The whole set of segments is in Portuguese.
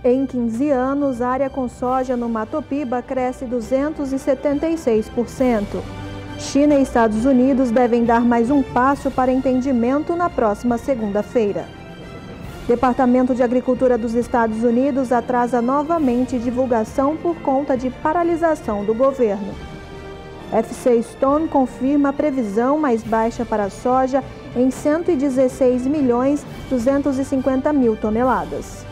Em 15 anos, a área com soja no Mato Piba cresce 276%. China e Estados Unidos devem dar mais um passo para entendimento na próxima segunda-feira. Departamento de Agricultura dos Estados Unidos atrasa novamente divulgação por conta de paralisação do governo. FC Stone confirma a previsão mais baixa para a soja em 116.250.000 toneladas.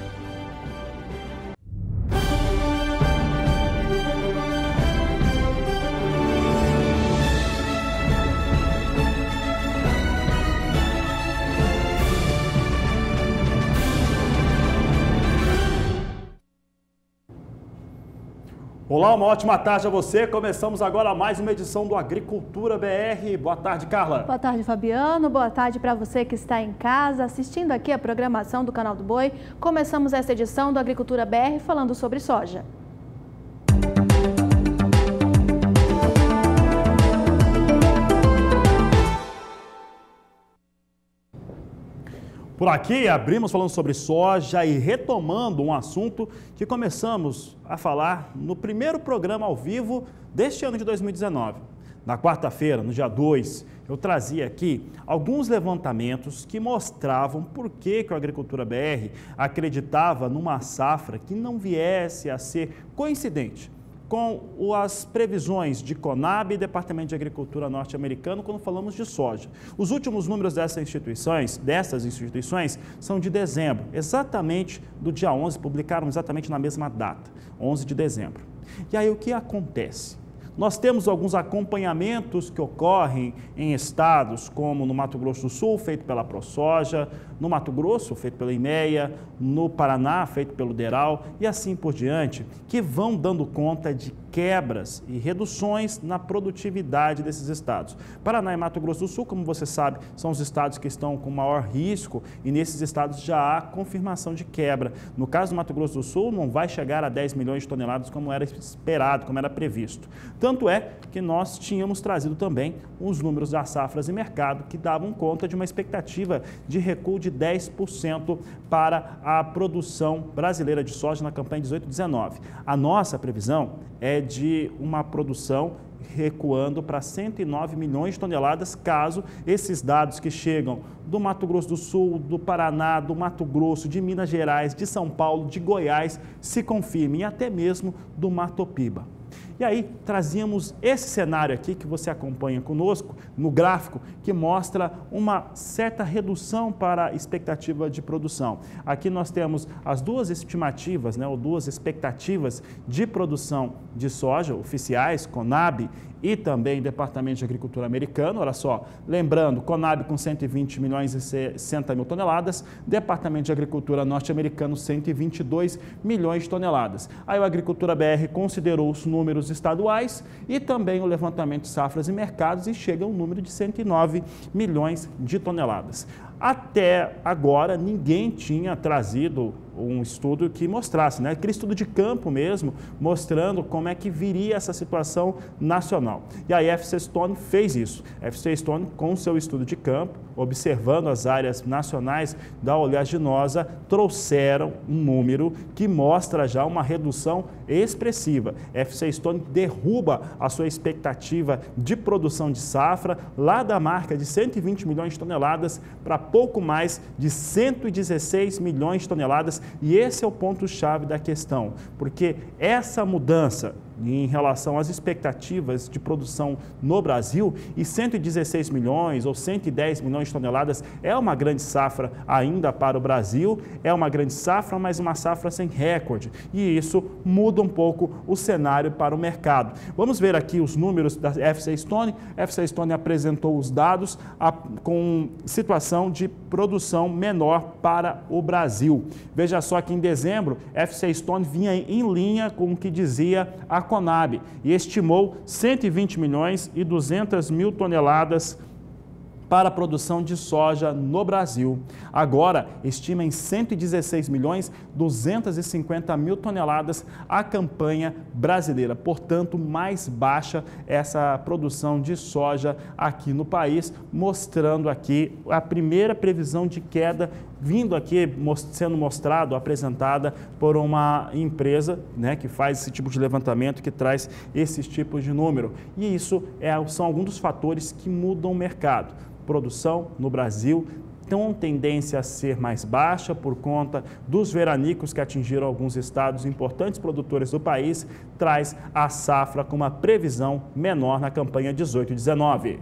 Olá, uma ótima tarde a você. Começamos agora mais uma edição do Agricultura BR. Boa tarde, Carla. Boa tarde, Fabiano. Boa tarde para você que está em casa assistindo aqui a programação do Canal do Boi. Começamos essa edição do Agricultura BR falando sobre soja. Por aqui, abrimos falando sobre soja e retomando um assunto que começamos a falar no primeiro programa ao vivo deste ano de 2019. Na quarta-feira, no dia 2, eu trazia aqui alguns levantamentos que mostravam por que a Agricultura BR acreditava numa safra que não viesse a ser coincidente com as previsões de Conab e Departamento de Agricultura norte-americano quando falamos de soja. Os últimos números dessas instituições são de dezembro, exatamente do dia 11, publicaram exatamente na mesma data, 11 de dezembro. E aí o que acontece? Nós temos alguns acompanhamentos que ocorrem em estados como no Mato Grosso do Sul, feito pela ProSoja, no Mato Grosso, feito pela IMEA, no Paraná, feito pelo DERAL e assim por diante, que vão dando conta de quebras e reduções na produtividade desses estados. Paraná e Mato Grosso do Sul, como você sabe, são os estados que estão com maior risco e nesses estados já há confirmação de quebra. No caso do Mato Grosso do Sul, não vai chegar a 10 milhões de toneladas como era esperado, como era previsto. Tanto é que nós tínhamos trazido também os números das safras e mercado que davam conta de uma expectativa de recuo de 10% para a produção brasileira de soja na campanha 18-19. A nossa previsão é de uma produção recuando para 109 milhões de toneladas, caso esses dados que chegam do Mato Grosso do Sul, do Paraná, do Mato Grosso, de Minas Gerais, de São Paulo, de Goiás, se confirmem, e até mesmo do Mato Piba. E aí, trazíamos esse cenário aqui que você acompanha conosco, no gráfico, que mostra uma certa redução para a expectativa de produção. Aqui nós temos as duas estimativas, ou duas expectativas de produção de soja oficiais, Conab e também Departamento de Agricultura americano. Olha só, lembrando, Conab com 120 milhões e 60 mil toneladas, Departamento de Agricultura norte-americano 122 milhões de toneladas. Aí a Agricultura BR considerou os números estaduais e também o levantamento de safras e mercados e chega a um número de 109 milhões de toneladas. Até agora, ninguém tinha trazido um estudo que mostrasse, aquele estudo de campo mesmo, mostrando como é que viria essa situação nacional. E a FC Stone fez isso. A FC Stone, com o seu estudo de campo, observando as áreas nacionais da oleaginosa, trouxeram um número que mostra já uma redução expressiva. A FC Stone derruba a sua expectativa de produção de safra, lá da marca de 120 milhões de toneladas para pouco mais de 116 milhões de toneladas, e esse é o ponto-chave da questão, porque essa mudança em relação às expectativas de produção no Brasil, e 116 milhões ou 110 milhões de toneladas é uma grande safra ainda para o Brasil, é uma grande safra, mas uma safra sem recorde, e isso muda um pouco o cenário para o mercado. Vamos ver aqui os números da FC Stone. A FC Stone apresentou os dados com situação de produção menor para o Brasil. Veja só que em dezembro, a FC Stone vinha em linha com o que dizia a Conab e estimou 120 milhões e 200 mil toneladas para a produção de soja no Brasil. Agora, estima em 116.250.000 toneladas a campanha brasileira. Portanto, mais baixa essa produção de soja aqui no país, mostrando aqui a primeira previsão de queda vindo aqui, sendo apresentada por uma empresa, né, que faz esse tipo de levantamento, que traz esses tipos de número. E isso são alguns dos fatores que mudam o mercado. Produção no Brasil tem tendência a ser mais baixa por conta dos veranicos que atingiram alguns estados importantes produtores do país, traz a safra com uma previsão menor na campanha 18/19.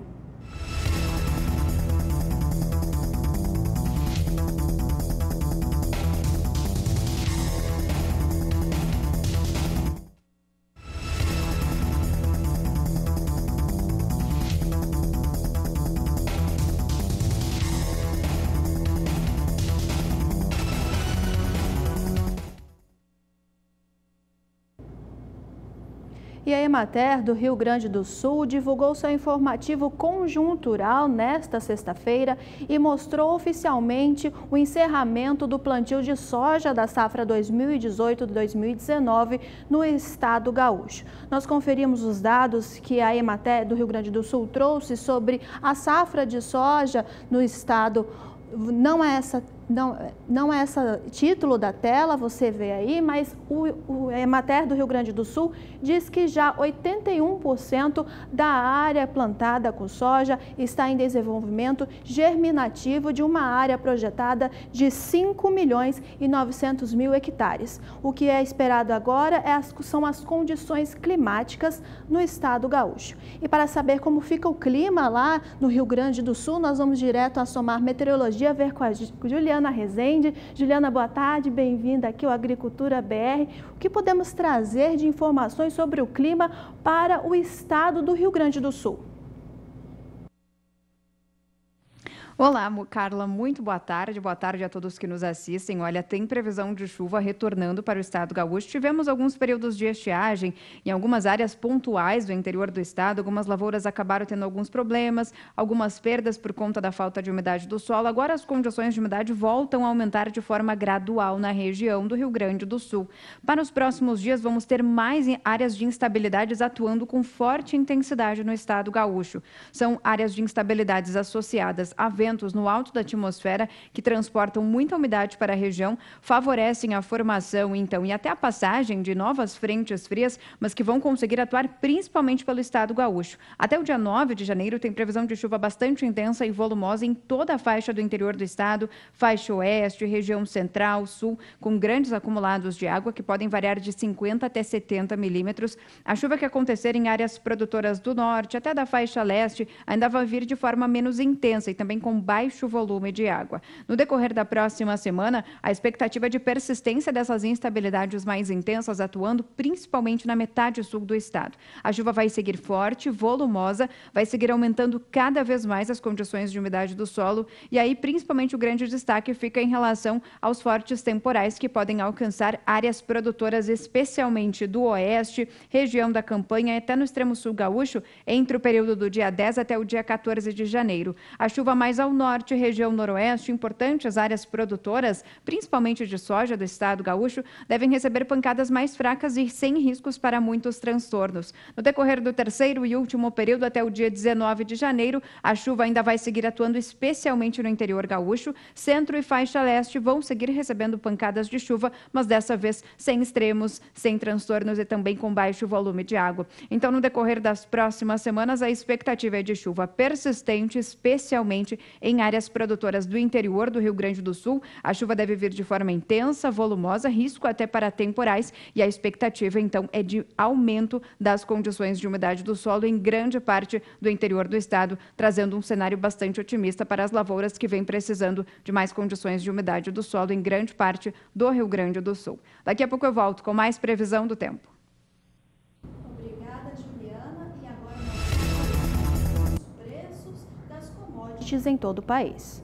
E a Emater do Rio Grande do Sul divulgou seu informativo conjuntural nesta sexta-feira e mostrou oficialmente o encerramento do plantio de soja da safra 2018-2019 no estado gaúcho. Nós conferimos os dados que a Emater do Rio Grande do Sul trouxe sobre a safra de soja no estado. Não é esse título da tela, você vê aí, mas o Emater do Rio Grande do Sul diz que já 81% da área plantada com soja está em desenvolvimento germinativo de uma área projetada de 5.900.000 hectares. O que é esperado agora são as condições climáticas no estado gaúcho. E para saber como fica o clima lá no Rio Grande do Sul, nós vamos direto a Somar Meteorologia ver com a Juliana Rezende. Juliana, boa tarde, bem-vinda aqui ao Agricultura BR. O que podemos trazer de informações sobre o clima para o estado do Rio Grande do Sul? Olá, Carla, muito boa tarde a todos que nos assistem. Olha, tem previsão de chuva retornando para o estado gaúcho. Tivemos alguns períodos de estiagem em algumas áreas pontuais do interior do estado. Algumas lavouras acabaram tendo alguns problemas, algumas perdas por conta da falta de umidade do solo. Agora as condições de umidade voltam a aumentar de forma gradual na região do Rio Grande do Sul. Para os próximos dias, vamos ter mais áreas de instabilidades atuando com forte intensidade no estado gaúcho. São áreas de instabilidades associadas a ventos no alto da atmosfera que transportam muita umidade para a região, favorecem a formação, então, e até a passagem de novas frentes frias, mas que vão conseguir atuar principalmente pelo estado gaúcho. Até o dia 9 de janeiro tem previsão de chuva bastante intensa e volumosa em toda a faixa do interior do estado, faixa oeste, região central, sul, com grandes acumulados de água que podem variar de 50 até 70 milímetros. A chuva que acontecer em áreas produtoras do norte até da faixa leste ainda vai vir de forma menos intensa e também com baixo volume de água. No decorrer da próxima semana, a expectativa de persistência dessas instabilidades mais intensas atuando principalmente na metade sul do estado. A chuva vai seguir forte, volumosa, vai seguir aumentando cada vez mais as condições de umidade do solo e aí principalmente o grande destaque fica em relação aos fortes temporais que podem alcançar áreas produtoras especialmente do oeste, região da Campanha e até no extremo sul gaúcho entre o período do dia 10 até o dia 14 de janeiro. A chuva mais ao norte, região noroeste, importantes áreas produtoras, principalmente de soja do estado gaúcho, devem receber pancadas mais fracas e sem riscos para muitos transtornos. No decorrer do terceiro e último período, até o dia 19 de janeiro, a chuva ainda vai seguir atuando especialmente no interior gaúcho, centro e faixa leste vão seguir recebendo pancadas de chuva, mas dessa vez sem extremos, sem transtornos e também com baixo volume de água. Então, no decorrer das próximas semanas, a expectativa é de chuva persistente, especialmente em áreas produtoras do interior do Rio Grande do Sul. A chuva deve vir de forma intensa, volumosa, risco até para temporais e a expectativa, então, é de aumento das condições de umidade do solo em grande parte do interior do estado, trazendo um cenário bastante otimista para as lavouras que vêm precisando de mais condições de umidade do solo em grande parte do Rio Grande do Sul. Daqui a pouco eu volto com mais previsão do tempo. Obrigada, Juliana. E agora nós vamos os preços das commodities em todo o país.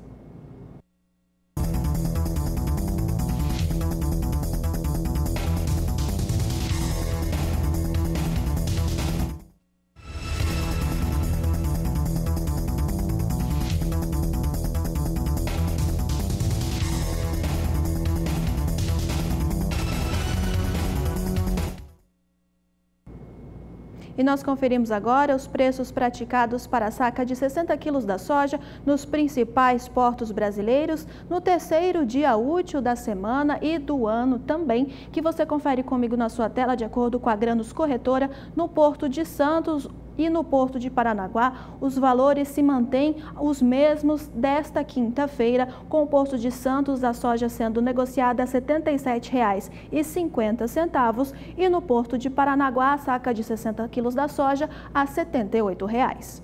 E nós conferimos agora os preços praticados para a saca de 60 quilos da soja nos principais portos brasileiros no terceiro dia útil da semana e do ano também, que você confere comigo na sua tela de acordo com a Granos Corretora no Porto de Santos. E no Porto de Paranaguá, os valores se mantêm os mesmos desta quinta-feira, com o Porto de Santos a soja sendo negociada a R$ 77,50 e no Porto de Paranaguá a saca de 60 quilos da soja a R$ 78,00.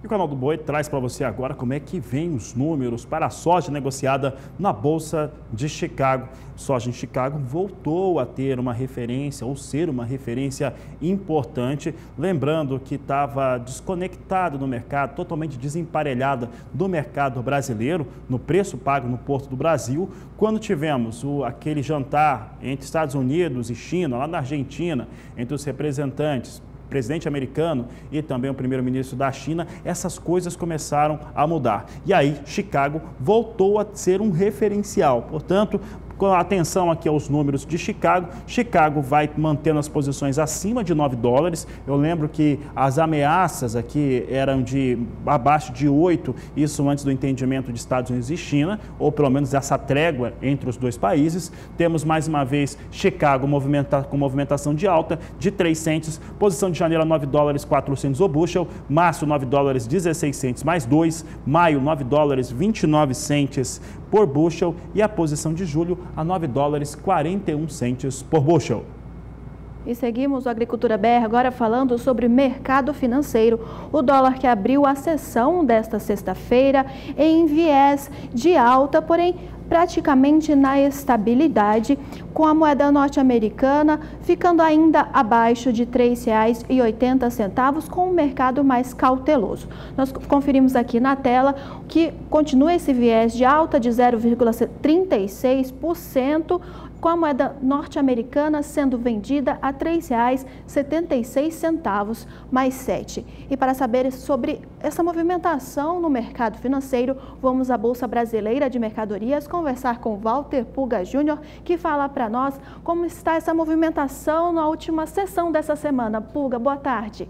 E o Canal do Boi traz para você agora como é que vem os números para a soja negociada na Bolsa de Chicago. Soja em Chicago voltou a ter uma referência, ou ser uma referência importante, lembrando que estava desconectado no mercado, totalmente desemparelhada do mercado brasileiro, no preço pago no Porto do Brasil, quando tivemos aquele jantar entre Estados Unidos e China, lá na Argentina, entre os representantes, presidente americano e também o primeiro-ministro da China, essas coisas começaram a mudar. E aí, Chicago voltou a ser um referencial. Portanto, com atenção aqui aos números de Chicago, Chicago vai mantendo as posições acima de $9. Eu lembro que as ameaças aqui eram de abaixo de 8, isso antes do entendimento de Estados Unidos e China, ou pelo menos essa trégua entre os dois países. Temos mais uma vez Chicago com movimentação de alta de 3 centes, posição de janeiro a $9,04 o bushel, março $9,16 mais 2, maio $9,29 por bushel e a posição de julho a $9,41 por bushel. E seguimos o Agricultura BR agora falando sobre mercado financeiro. O dólar que abriu a sessão desta sexta-feira em viés de alta, porém praticamente na estabilidade, com a moeda norte-americana ficando ainda abaixo de R$ 3,80, com o mercado mais cauteloso. Nós conferimos aqui na tela que continua esse viés de alta de 0,36%, com a moeda norte-americana sendo vendida a R$ 3,76 mais 7. E para saber sobre essa movimentação no mercado financeiro, vamos à Bolsa Brasileira de Mercadorias conversar com Walter Puga Júnior, que fala para nós como está essa movimentação na última sessão dessa semana. Puga, boa tarde.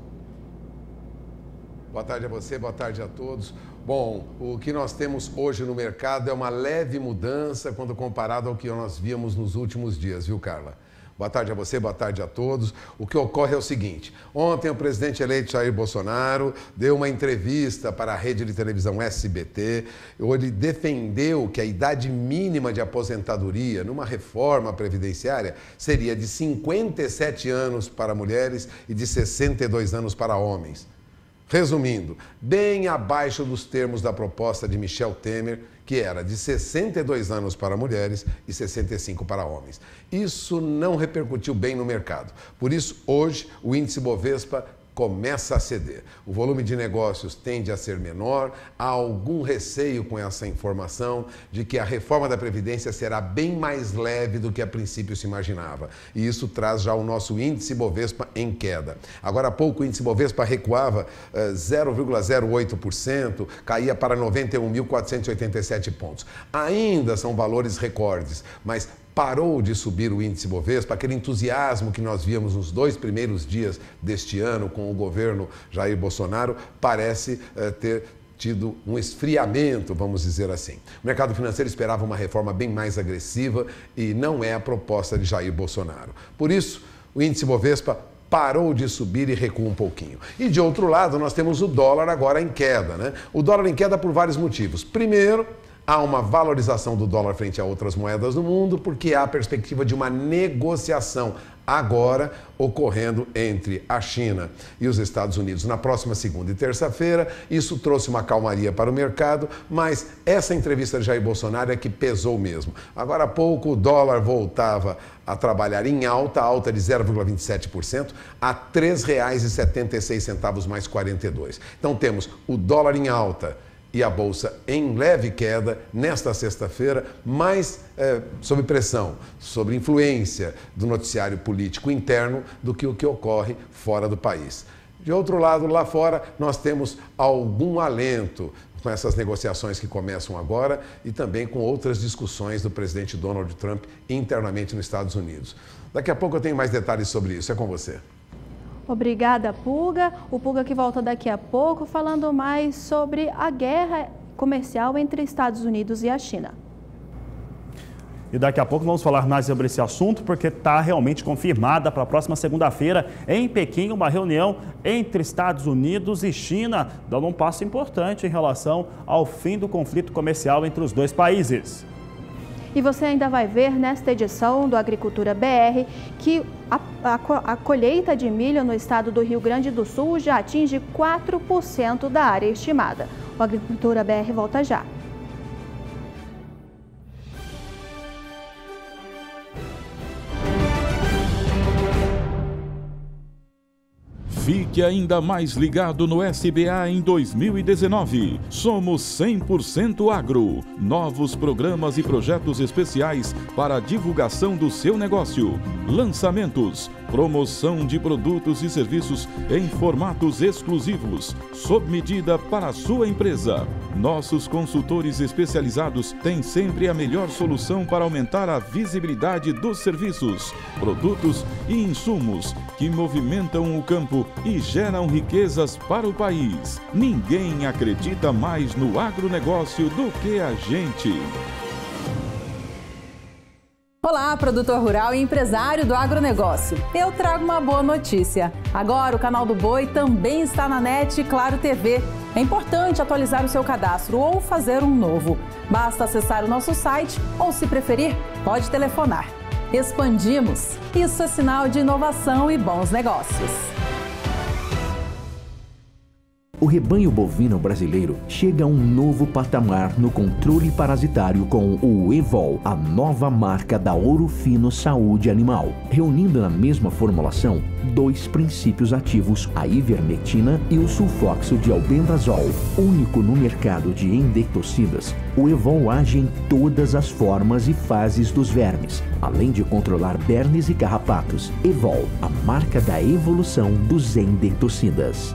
Boa tarde a você, boa tarde a todos. Bom, o que nós temos hoje no mercado é uma leve mudança quando comparado ao que nós víamos nos últimos dias, viu, Carla? Boa tarde a você, boa tarde a todos. O que ocorre é o seguinte: ontem o presidente eleito Jair Bolsonaro deu uma entrevista para a rede de televisão SBT, onde ele defendeu que a idade mínima de aposentadoria numa reforma previdenciária seria de 57 anos para mulheres e de 62 anos para homens. Resumindo, bem abaixo dos termos da proposta de Michel Temer, que era de 62 anos para mulheres e 65 para homens. Isso não repercutiu bem no mercado. Por isso, hoje, o índice Bovespa começa a ceder. O volume de negócios tende a ser menor, há algum receio com essa informação de que a reforma da Previdência será bem mais leve do que a princípio se imaginava. E isso traz já o nosso índice Bovespa em queda. Agora há pouco o índice Bovespa recuava 0,08%, caía para 91.487 pontos. Ainda são valores recordes, mas parou de subir o índice Bovespa, aquele entusiasmo que nós víamos nos 2 primeiros dias deste ano com o governo Jair Bolsonaro, parece ter tido um esfriamento, vamos dizer assim. O mercado financeiro esperava uma reforma bem mais agressiva e não é a proposta de Jair Bolsonaro. Por isso, o índice Bovespa parou de subir e recua um pouquinho. E de outro lado, nós temos o dólar agora em queda, né? O dólar em queda por vários motivos. Primeiro, há uma valorização do dólar frente a outras moedas do mundo, porque há a perspectiva de uma negociação agora ocorrendo entre a China e os Estados Unidos na próxima segunda e terça-feira. Isso trouxe uma calmaria para o mercado, mas essa entrevista de Jair Bolsonaro é que pesou mesmo. Agora há pouco o dólar voltava a trabalhar em alta de 0,27% a R$ 3,76 mais 42. Então temos o dólar em alta e a Bolsa em leve queda nesta sexta-feira, mas sob pressão, sob influência do noticiário político interno do que o que ocorre fora do país. De outro lado, lá fora, nós temos algum alento com essas negociações que começam agora e também com outras discussões do presidente Donald Trump internamente nos Estados Unidos. Daqui a pouco eu tenho mais detalhes sobre isso. É com você. Obrigada, Pulga. O Pulga que volta daqui a pouco falando mais sobre a guerra comercial entre Estados Unidos e a China. E daqui a pouco vamos falar mais sobre esse assunto, porque está realmente confirmada para a próxima segunda-feira em Pequim uma reunião entre Estados Unidos e China, dando um passo importante em relação ao fim do conflito comercial entre os dois países. E você ainda vai ver nesta edição do Agricultura BR que a colheita de milho no estado do Rio Grande do Sul já atinge 4% da área estimada. O Agricultura BR volta já. Fique ainda mais ligado no SBA em 2019. Somos 100% Agro. Novos programas e projetos especiais para a divulgação do seu negócio. Lançamentos, promoção de produtos e serviços em formatos exclusivos, sob medida para a sua empresa. Nossos consultores especializados têm sempre a melhor solução para aumentar a visibilidade dos serviços, produtos e insumos que movimentam o campo e geram riquezas para o país. Ninguém acredita mais no agronegócio do que a gente. Olá, produtor rural e empresário do agronegócio. Eu trago uma boa notícia. Agora o canal do Boi também está na NET Claro TV. É importante atualizar o seu cadastro ou fazer um novo. Basta acessar o nosso site ou, se preferir, pode telefonar. Expandimos. Isso é sinal de inovação e bons negócios. O rebanho bovino brasileiro chega a um novo patamar no controle parasitário com o Evol, a nova marca da Ouro Fino Saúde Animal, reunindo na mesma formulação dois princípios ativos, a ivermectina e o sulfóxido de albendazol. Único no mercado de endectocidas, o Evol age em todas as formas e fases dos vermes, além de controlar bernes e carrapatos. Evol, a marca da evolução dos endectocidas.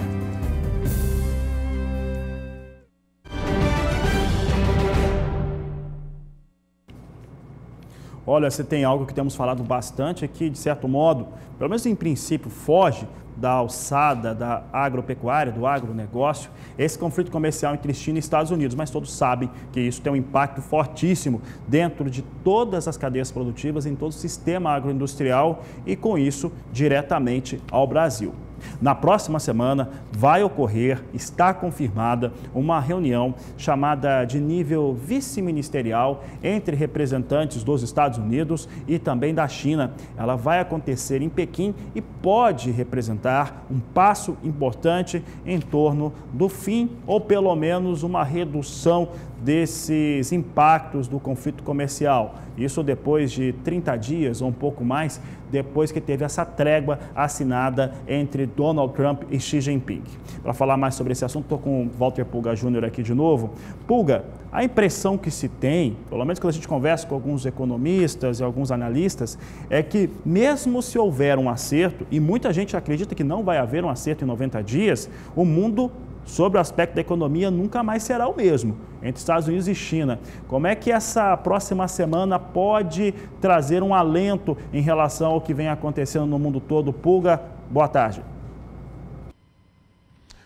Olha, você tem algo que temos falado bastante aqui, de certo modo, pelo menos em princípio, foge da alçada da agropecuária, do agronegócio, esse conflito comercial entre China e Estados Unidos, mas todos sabem que isso tem um impacto fortíssimo dentro de todas as cadeias produtivas, em todo o sistema agroindustrial e, com isso, diretamente ao Brasil. Na próxima semana vai ocorrer, está confirmada, uma reunião chamada de nível vice-ministerial entre representantes dos Estados Unidos e também da China. Ela vai acontecer em Pequim e pode representar um passo importante em torno do fim ou pelo menos uma redução desses impactos do conflito comercial. Isso depois de 30 dias ou um pouco mais, depois que teve essa trégua assinada entre Donald Trump e Xi Jinping. Para falar mais sobre esse assunto, estou com o Walter Pulga Júnior aqui de novo. Pulga, a impressão que se tem, pelo menos quando a gente conversa com alguns economistas e alguns analistas, é que mesmo se houver um acerto, e muita gente acredita que não vai haver um acerto em 90 dias, o mundo, sobre o aspecto da economia, nunca mais será o mesmo entre Estados Unidos e China. Como é que essa próxima semana pode trazer um alento em relação ao que vem acontecendo no mundo todo? Pulga, boa tarde.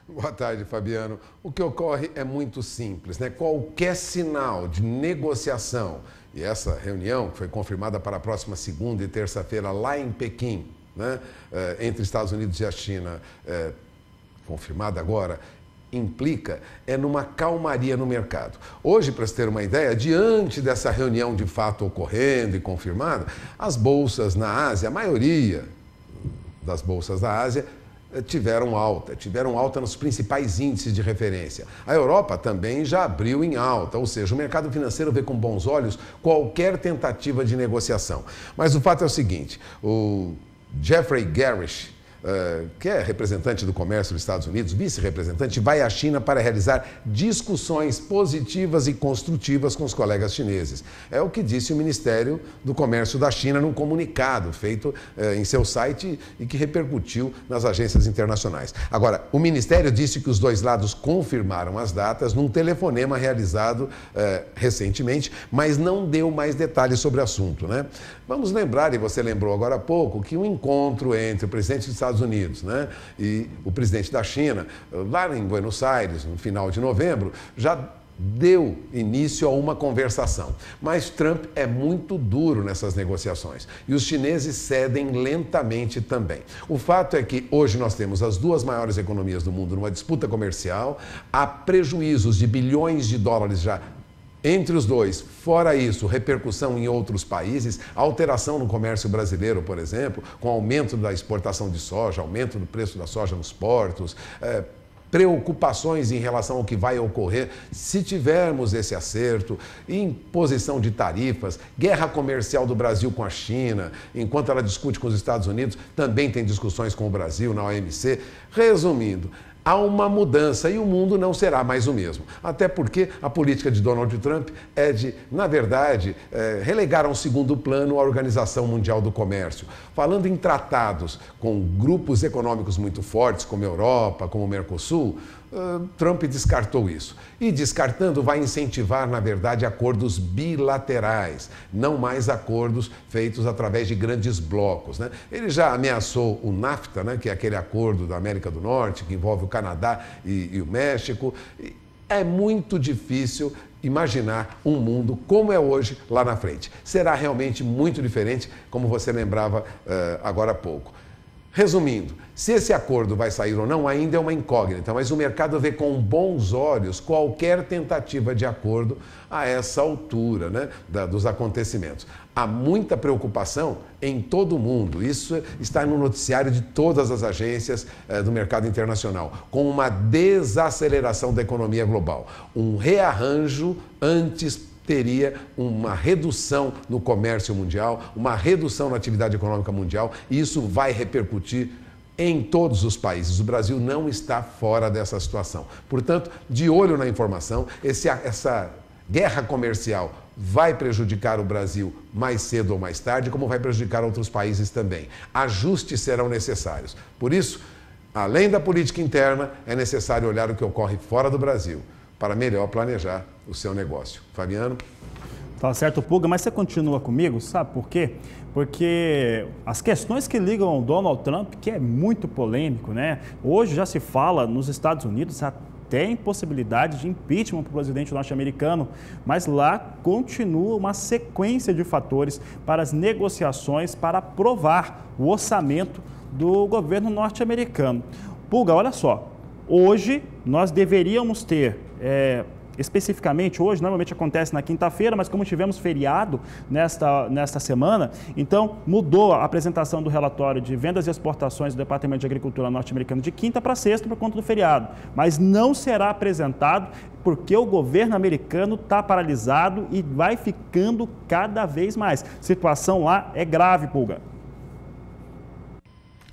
Boa tarde, Fabiano. O que ocorre é muito simples, né? Qualquer sinal de negociação, e essa reunião que foi confirmada para a próxima segunda e terça-feira lá em Pequim, né? Entre Estados Unidos e a China, confirmada agora, implica numa calmaria no mercado. Hoje, para você ter uma ideia, diante dessa reunião de fato ocorrendo e confirmada, as bolsas na Ásia, a maioria das bolsas da Ásia, tiveram alta nos principais índices de referência. A Europa também já abriu em alta, ou seja, o mercado financeiro vê com bons olhos qualquer tentativa de negociação. Mas o fato é o seguinte, o Jeffrey Garish, que é representante do comércio dos Estados Unidos, vice-representante, vai à China para realizar discussões positivas e construtivas com os colegas chineses. É o que disse o Ministério do Comércio da China num comunicado feito em seu site e que repercutiu nas agências internacionais. Agora, o Ministério disse que os dois lados confirmaram as datas num telefonema realizado recentemente, mas não deu mais detalhes sobre o assunto, né? Vamos lembrar, e você lembrou agora há pouco, que um encontro entre o presidente dos Estados Estados Unidos, né? E o presidente da China, lá em Buenos Aires, no final de novembro, já deu início a uma conversação. Mas Trump é muito duro nessas negociações e os chineses cedem lentamente também. O fato é que hoje nós temos as duas maiores economias do mundo numa disputa comercial, há prejuízos de bilhões de dólares já entre os dois. Fora isso, repercussão em outros países, alteração no comércio brasileiro, por exemplo, com aumento da exportação de soja, aumento do preço da soja nos portos, preocupações em relação ao que vai ocorrer se tivermos esse acerto, imposição de tarifas, guerra comercial do Brasil com a China, enquanto ela discute com os Estados Unidos, também tem discussões com o Brasil na OMC. Resumindo, há uma mudança e o mundo não será mais o mesmo. Até porque a política de Donald Trump é de, na verdade, relegar a um segundo plano a Organização Mundial do Comércio. Falando em tratados com grupos econômicos muito fortes, como a Europa, como o Mercosul, Trump descartou isso. E descartando, vai incentivar, na verdade, acordos bilaterais, não mais acordos feitos através de grandes blocos, né? Ele já ameaçou o NAFTA, né, que é aquele acordo da América do Norte, que envolve o Canadá e o México. É muito difícil imaginar um mundo como é hoje lá na frente. Será realmente muito diferente, como você lembrava agora há pouco. Resumindo, se esse acordo vai sair ou não ainda é uma incógnita, mas o mercado vê com bons olhos qualquer tentativa de acordo a essa altura, né, dos acontecimentos. Há muita preocupação em todo o mundo, isso está no noticiário de todas as agências do mercado internacional, com uma desaceleração da economia global, um rearranjo antes teria uma redução no comércio mundial, uma redução na atividade econômica mundial, e isso vai repercutir em todos os países. O Brasil não está fora dessa situação. Portanto, de olho na informação, essa guerra comercial vai prejudicar o Brasil mais cedo ou mais tarde, como vai prejudicar outros países também. Ajustes serão necessários. Por isso, além da política interna, é necessário olhar o que ocorre fora do Brasil, para melhor planejar o seu negócio. Fabiano? Tá certo, Pulga, mas você continua comigo, sabe por quê? Porque as questões que ligam ao Donald Trump, que é muito polêmico, né? Hoje já se fala nos Estados Unidos até em possibilidade de impeachment para o presidente norte-americano, mas lá continua uma sequência de fatores para as negociações para aprovar o orçamento do governo norte-americano. Pulga, olha só, hoje nós deveríamos ter, especificamente hoje, normalmente acontece na quinta-feira, mas como tivemos feriado nesta semana, então mudou a apresentação do relatório de vendas e exportações do Departamento de Agricultura norte-americano de quinta para sexta por conta do feriado, mas não será apresentado porque o governo americano está paralisado e vai ficando cada vez mais. A situação lá é grave, Pulga.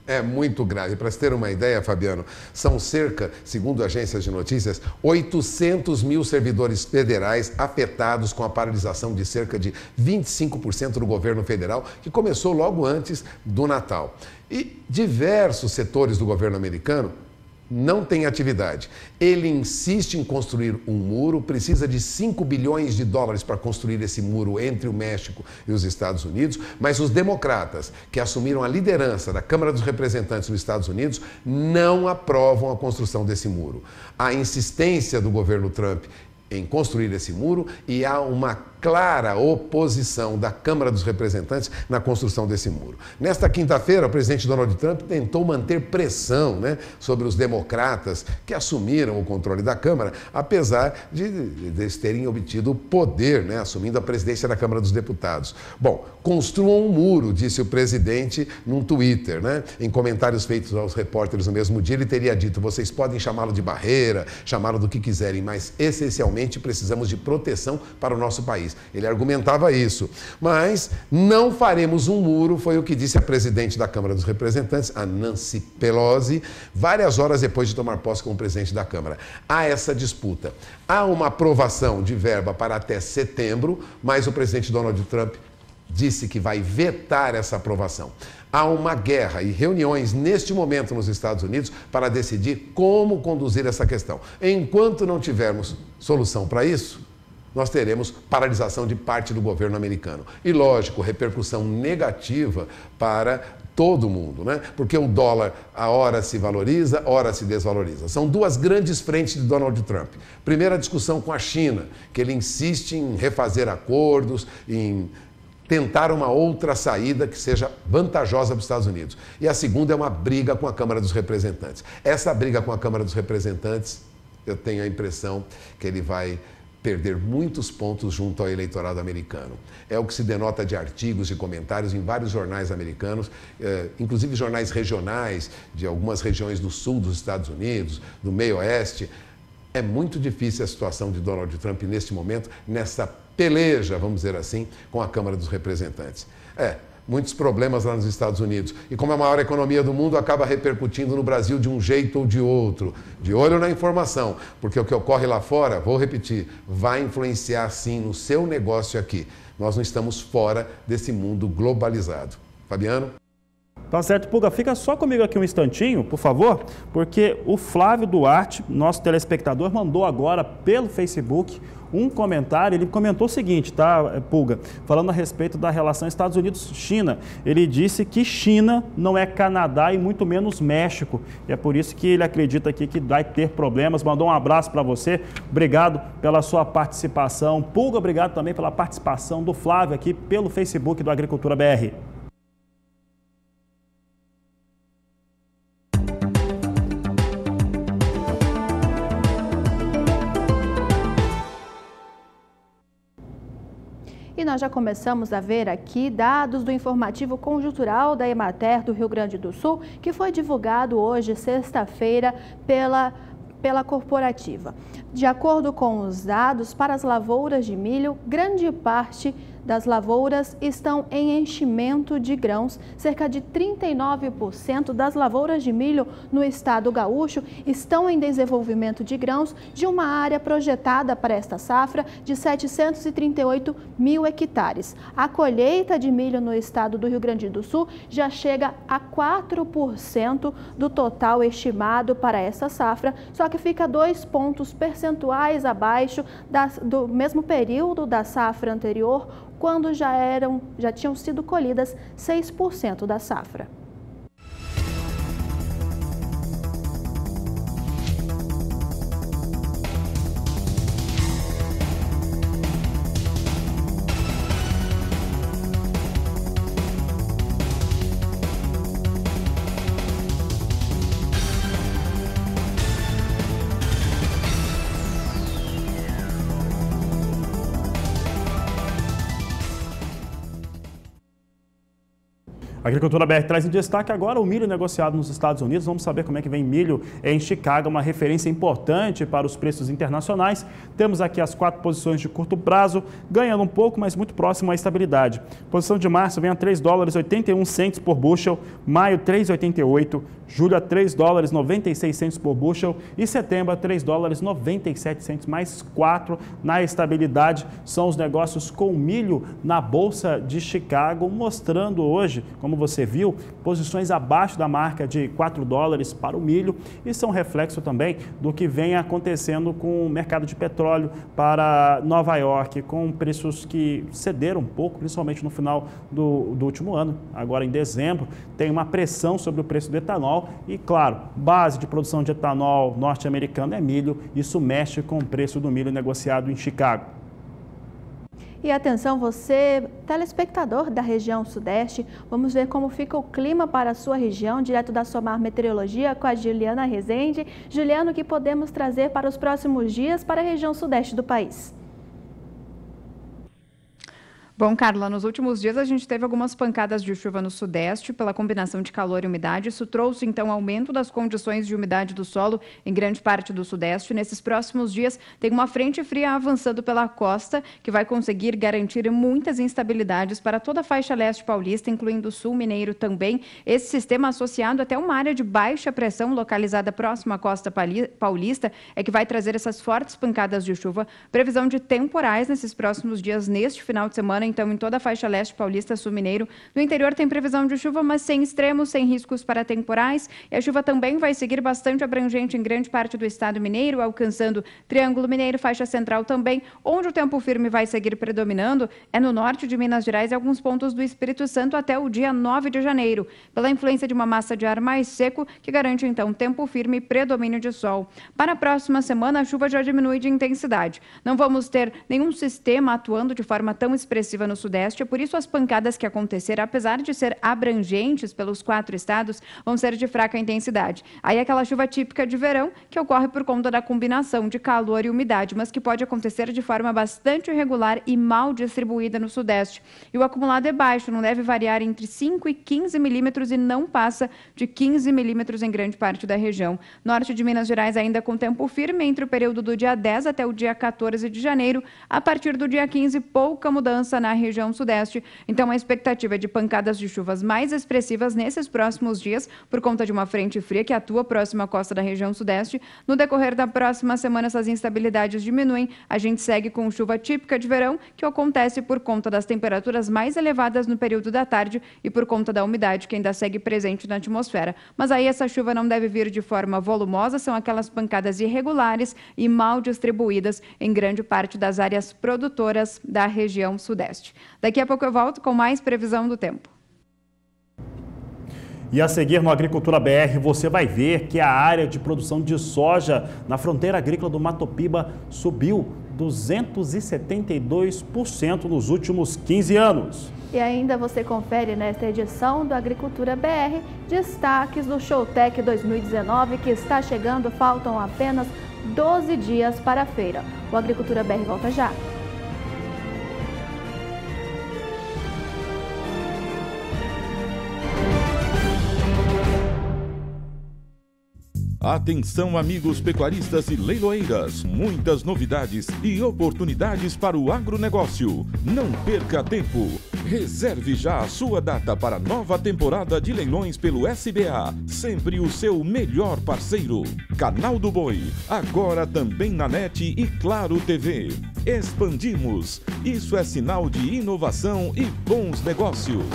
É muito grave. Para você ter uma ideia, Fabiano, são cerca, segundo agências de notícias, 800 mil servidores federais afetados com a paralisação de cerca de 25% do governo federal, que começou logo antes do Natal. E diversos setores do governo americano não tem atividade. Ele insiste em construir um muro, precisa de 5 bilhões de dólares para construir esse muro entre o México e os Estados Unidos, mas os democratas, que assumiram a liderança da Câmara dos Representantes dos Estados Unidos, não aprovam a construção desse muro. A insistência do governo Trump em construir esse muro e há uma clara oposição da Câmara dos Representantes na construção desse muro. Nesta quinta-feira, o presidente Donald Trump tentou manter pressão, né, sobre os democratas que assumiram o controle da Câmara, apesar de eles terem obtido o poder, né, assumindo a presidência da Câmara dos Deputados. Bom, construam um muro, disse o presidente num Twitter, né? Em comentários feitos aos repórteres no mesmo dia, ele teria dito: vocês podem chamá-lo de barreira, chamá-lo do que quiserem, mas essencialmente precisamos de proteção para o nosso país. Ele argumentava isso. Mas não faremos um muro, foi o que disse a presidente da Câmara dos Representantes, a Nancy Pelosi, várias horas depois de tomar posse como presidente da Câmara. Há essa disputa. Há uma aprovação de verba para até setembro, mas o presidente Donald Trump disse que vai vetar essa aprovação. Há uma guerra e reuniões neste momento nos Estados Unidos para decidir como conduzir essa questão. Enquanto não tivermos solução para isso, nós teremos paralisação de parte do governo americano. E, lógico, repercussão negativa para todo mundo, né? Porque o dólar, a hora se valoriza, a hora se desvaloriza. São duas grandes frentes de Donald Trump. Primeiro, a discussão com a China, que ele insiste em refazer acordos, em tentar uma outra saída que seja vantajosa para os Estados Unidos. E a segunda é uma briga com a Câmara dos Representantes. Essa briga com a Câmara dos Representantes, eu tenho a impressão que ele vai perder muitos pontos junto ao eleitorado americano. É o que se denota de artigos e comentários em vários jornais americanos, inclusive jornais regionais de algumas regiões do sul dos Estados Unidos, do meio oeste. É muito difícil a situação de Donald Trump neste momento, nessa peleja, vamos dizer assim, com a Câmara dos Representantes. Muitos problemas lá nos Estados Unidos. E como a maior economia do mundo, acaba repercutindo no Brasil de um jeito ou de outro. De olho na informação, porque o que ocorre lá fora, vou repetir, vai influenciar sim no seu negócio aqui. Nós não estamos fora desse mundo globalizado. Fabiano? Tá certo, Pulga. Fica só comigo aqui um instantinho, por favor, porque o Flávio Duarte, nosso telespectador, mandou agora pelo Facebook um comentário. Ele comentou o seguinte, tá, Pulga? Falando a respeito da relação Estados Unidos-China. Ele disse que China não é Canadá e muito menos México. E é por isso que ele acredita aqui que vai ter problemas. Mandou um abraço para você. Obrigado pela sua participação. Pulga, obrigado também pela participação do Flávio aqui pelo Facebook do Agricultura BR. E nós já começamos a ver aqui dados do informativo conjuntural da Emater do Rio Grande do Sul, que foi divulgado hoje, sexta-feira, pela corporativa. De acordo com os dados, para as lavouras de milho, grande parte das lavouras estão em enchimento de grãos. Cerca de 39% das lavouras de milho no estado gaúcho estão em desenvolvimento de grãos, de uma área projetada para esta safra de 738 mil hectares. A colheita de milho no estado do Rio Grande do Sul já chega a 4% do total estimado para essa safra, só que fica 2 pontos percentuais abaixo do mesmo período da safra anterior, quando já tinham sido colhidas 6% da safra. A Agricultura BR traz em destaque agora o milho negociado nos Estados Unidos. Vamos saber como é que vem milho em Chicago, uma referência importante para os preços internacionais. Temos aqui as 4 posições de curto prazo, ganhando um pouco, mas muito próximo à estabilidade. Posição de março vem a $3,81 por bushel, maio 3,88, julho a $3,96 por bushel e setembro a $3,97, mais 4 na estabilidade. São os negócios com milho na Bolsa de Chicago, mostrando hoje, como você viu, posições abaixo da marca de $4 para o milho, e são reflexo também do que vem acontecendo com o mercado de petróleo para Nova York, com preços que cederam um pouco, principalmente no final do último ano. Agora em dezembro tem uma pressão sobre o preço do etanol e, claro, base de produção de etanol norte-americano é milho. Isso mexe com o preço do milho negociado em Chicago. E atenção, você, telespectador da região sudeste, vamos ver como fica o clima para a sua região, direto da Somar Meteorologia, com a Juliana Rezende. Juliana, o que podemos trazer para os próximos dias para a região sudeste do país? Bom, Carla, nos últimos dias a gente teve algumas pancadas de chuva no sudeste pela combinação de calor e umidade. Isso trouxe, então, aumento das condições de umidade do solo em grande parte do sudeste. Nesses próximos dias, tem uma frente fria avançando pela costa, que vai conseguir garantir muitas instabilidades para toda a faixa leste paulista, incluindo o sul mineiro também. Esse sistema associado até uma área de baixa pressão localizada próxima à costa paulista é que vai trazer essas fortes pancadas de chuva. Previsão de temporais nesses próximos dias, neste final de semana, então, em toda a faixa leste paulista, sul mineiro. No interior tem previsão de chuva, mas sem extremos, sem riscos para temporais. E a chuva também vai seguir bastante abrangente em grande parte do estado mineiro, alcançando Triângulo Mineiro, faixa central também. Onde o tempo firme vai seguir predominando é no norte de Minas Gerais e alguns pontos do Espírito Santo até o dia 9 de janeiro, pela influência de uma massa de ar mais seco, que garante, então, tempo firme e predomínio de sol. Para a próxima semana, a chuva já diminui de intensidade. Não vamos ter nenhum sistema atuando de forma tão expressiva no sudeste, por isso as pancadas que acontecer, apesar de ser abrangentes pelos 4 estados, vão ser de fraca intensidade. Aí é aquela chuva típica de verão, que ocorre por conta da combinação de calor e umidade, mas que pode acontecer de forma bastante irregular e mal distribuída no sudeste. E o acumulado é baixo, não deve variar entre 5 e 15 milímetros e não passa de 15 milímetros em grande parte da região. Norte de Minas Gerais ainda com tempo firme entre o período do dia 10 até o dia 14 de janeiro. A partir do dia 15, pouca mudança na região sudeste. Então, a expectativa é de pancadas de chuvas mais expressivas nesses próximos dias, por conta de uma frente fria que atua próxima à costa da região sudeste. No decorrer da próxima semana, essas instabilidades diminuem. A gente segue com chuva típica de verão, que acontece por conta das temperaturas mais elevadas no período da tarde e por conta da umidade que ainda segue presente na atmosfera. Mas aí essa chuva não deve vir de forma volumosa, são aquelas pancadas irregulares e mal distribuídas em grande parte das áreas produtoras da região sudeste. Daqui a pouco eu volto com mais previsão do tempo. E a seguir no Agricultura BR, você vai ver que a área de produção de soja na fronteira agrícola do Matopiba subiu 272% nos últimos 15 anos. E ainda você confere nesta edição do Agricultura BR destaques do Showtech 2019 que está chegando, faltam apenas 12 dias para a feira. O Agricultura BR volta já. Atenção, amigos pecuaristas e leiloeiras, muitas novidades e oportunidades para o agronegócio. Não perca tempo. Reserve já a sua data para a nova temporada de leilões pelo SBA, sempre o seu melhor parceiro. Canal do Boi, agora também na NET e Claro TV. Expandimos. Isso é sinal de inovação e bons negócios.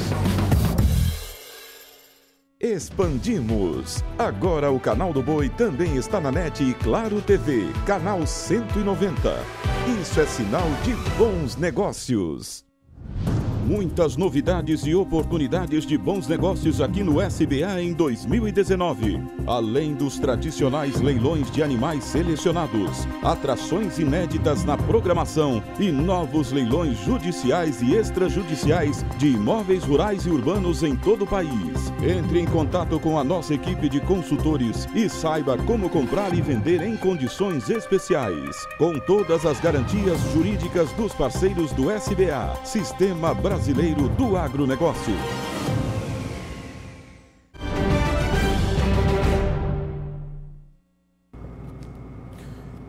Expandimos. Agora o Canal do Boi também está na NET e Claro TV, canal 190. Isso é sinal de bons negócios. Muitas novidades e oportunidades de bons negócios aqui no SBA em 2019. Além dos tradicionais leilões de animais selecionados, atrações inéditas na programação e novos leilões judiciais e extrajudiciais de imóveis rurais e urbanos em todo o país. Entre em contato com a nossa equipe de consultores e saiba como comprar e vender em condições especiais. Com todas as garantias jurídicas dos parceiros do SBA, Sistema Brasileiro do Agronegócio.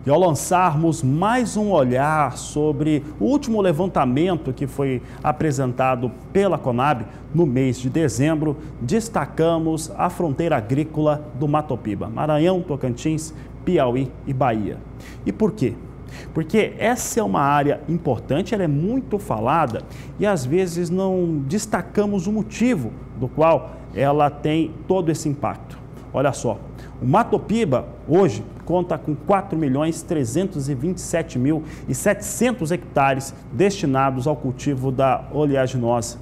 E ao lançarmos mais um olhar sobre o último levantamento que foi apresentado pela Conab no mês de dezembro, destacamos a fronteira agrícola do Matopiba, Maranhão, Tocantins, Piauí e Bahia. E por quê? Porque essa é uma área importante, ela é muito falada e às vezes não destacamos o motivo do qual ela tem todo esse impacto. Olha só, o Matopiba hoje conta com 4.327.700 hectares destinados ao cultivo da oleaginosa.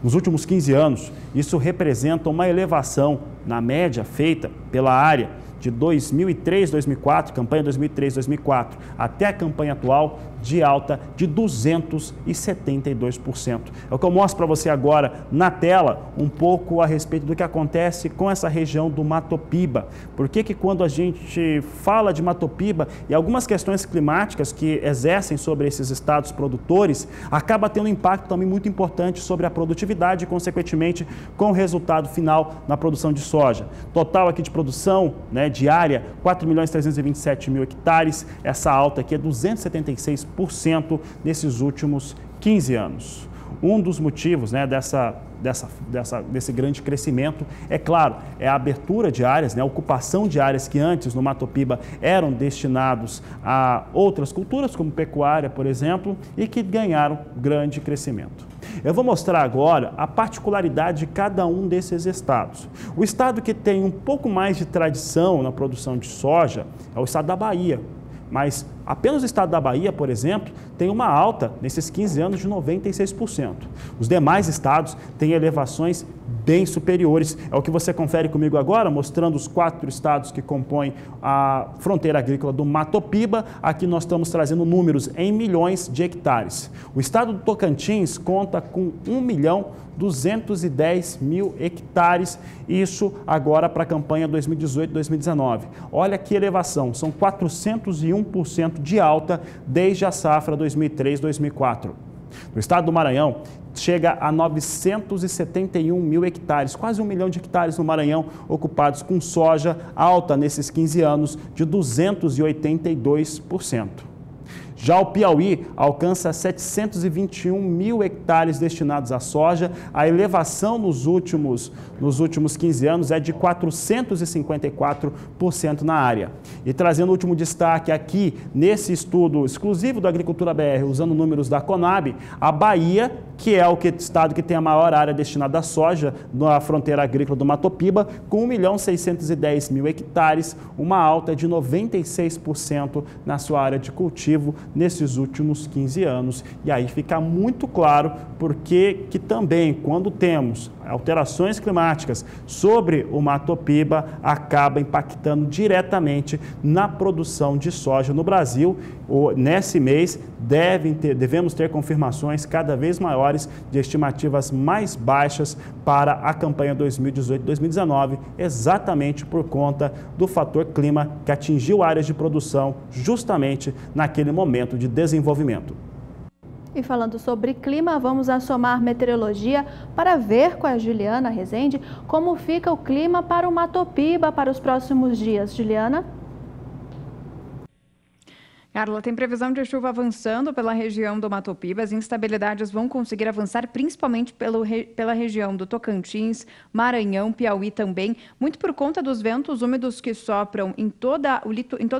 Nos últimos 15 anos, isso representa uma elevação na média feita pela área de 2003-2004, campanha 2003-2004, até a campanha atual, de alta de 272%. É o que eu mostro para você agora na tela, um pouco a respeito do que acontece com essa região do Matopiba. Por que quando a gente fala de Matopiba e algumas questões climáticas que exercem sobre esses estados produtores, acaba tendo um impacto também muito importante sobre a produtividade e, consequentemente, com o resultado final na produção de soja. Total aqui de produção, diária, 4.327.000 hectares, essa alta aqui é 276% nesses últimos 15 anos. Um dos motivos desse grande crescimento, é claro, é a abertura de áreas, a ocupação de áreas que antes no Matopiba eram destinados a outras culturas, como pecuária, por exemplo, e que ganharam grande crescimento. Eu vou mostrar agora a particularidade de cada um desses estados. O estado que tem um pouco mais de tradição na produção de soja é o estado da Bahia, mas apenas o estado da Bahia, por exemplo, tem uma alta nesses 15 anos de 96%. Os demais estados têm elevações bem superiores. É o que você confere comigo agora, mostrando os 4 estados que compõem a fronteira agrícola do Mato Piba. Aqui nós estamos trazendo números em milhões de hectares. O estado do Tocantins conta com 1.210.000 hectares, isso agora para a campanha 2018-2019. Olha que elevação, são 401% de alta desde a safra 2003-2004. No estado do Maranhão, chega a 971.000 hectares, quase 1 milhão de hectares no Maranhão ocupados com soja, alta nesses 15 anos de 282%. Já o Piauí alcança 721.000 hectares destinados à soja. A elevação nos últimos 15 anos é de 454% na área. E trazendo o último destaque aqui, nesse estudo exclusivo da Agricultura BR, usando números da Conab, a Bahia, que é o estado que tem a maior área destinada à soja na fronteira agrícola do Mato Piba, com 1.610.000 hectares, uma alta de 96% na sua área de cultivo nesses últimos 15 anos. E aí fica muito claro porque que também, quando temos alterações climáticas sobre o Mato Piba, acaba impactando diretamente na produção de soja no Brasil. Nesse mês, devemos ter confirmações cada vez maiores de estimativas mais baixas para a campanha 2018-2019, exatamente por conta do fator clima que atingiu áreas de produção justamente naquele momento de desenvolvimento. E falando sobre clima, vamos assomar meteorologia para ver com a Juliana Rezende como fica o clima para o Mato Piba para os próximos dias. Juliana? Carla, tem previsão de chuva avançando pela região do Mato Piba. As instabilidades vão conseguir avançar principalmente pela região do Tocantins, Maranhão, Piauí também, muito por conta dos ventos úmidos que sopram em todo o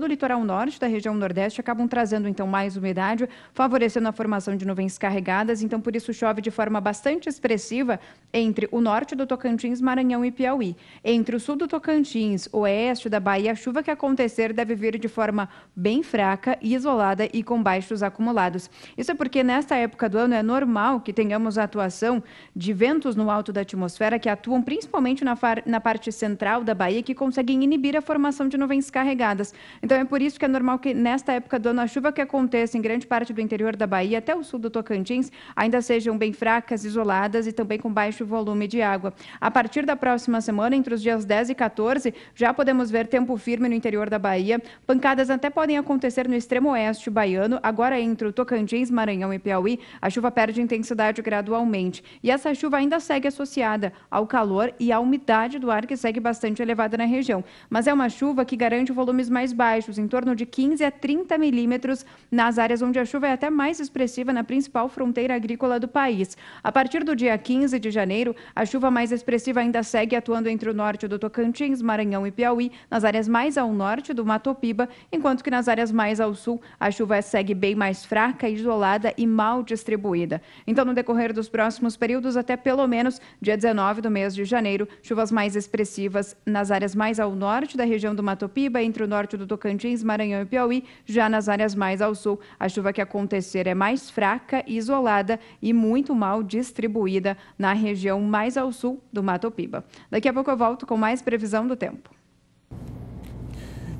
litoral norte da região nordeste, acabam trazendo então mais umidade, favorecendo a formação de nuvens carregadas. Então, por isso chove de forma bastante expressiva entre o norte do Tocantins, Maranhão e Piauí. Entre o sul do Tocantins, oeste da Bahia, a chuva que acontecer deve vir de forma bem fraca, isolada e com baixos acumulados. Isso é porque nesta época do ano é normal que tenhamos a atuação de ventos no alto da atmosfera que atuam principalmente na parte central da Bahia, que conseguem inibir a formação de nuvens carregadas. Então é por isso que é normal que nesta época do ano a chuva que aconteça em grande parte do interior da Bahia até o sul do Tocantins ainda sejam bem fracas, isoladas e também com baixo volume de água. A partir da próxima semana, entre os dias 10 e 14, já podemos ver tempo firme no interior da Bahia. Pancadas até podem acontecer no extremo oeste baiano. Agora, entre o Tocantins, Maranhão e Piauí, a chuva perde intensidade gradualmente. E essa chuva ainda segue associada ao calor e à umidade do ar, que segue bastante elevada na região. Mas é uma chuva que garante volumes mais baixos, em torno de 15 a 30 milímetros, nas áreas onde a chuva é até mais expressiva na principal fronteira agrícola do país. A partir do dia 15 de janeiro, a chuva mais expressiva ainda segue atuando entre o norte do Tocantins, Maranhão e Piauí, nas áreas mais ao norte do Mato Piba, enquanto que nas áreas mais ao sul, a chuva segue bem mais fraca, isolada e mal distribuída. Então, no decorrer dos próximos períodos, até pelo menos dia 19 do mês de janeiro, chuvas mais expressivas nas áreas mais ao norte da região do Mato Piba, entre o norte do Tocantins, Maranhão e Piauí. Já nas áreas mais ao sul, a chuva que acontecer é mais fraca, isolada e muito mal distribuída na região mais ao sul do Mato Piba. Daqui a pouco eu volto com mais previsão do tempo.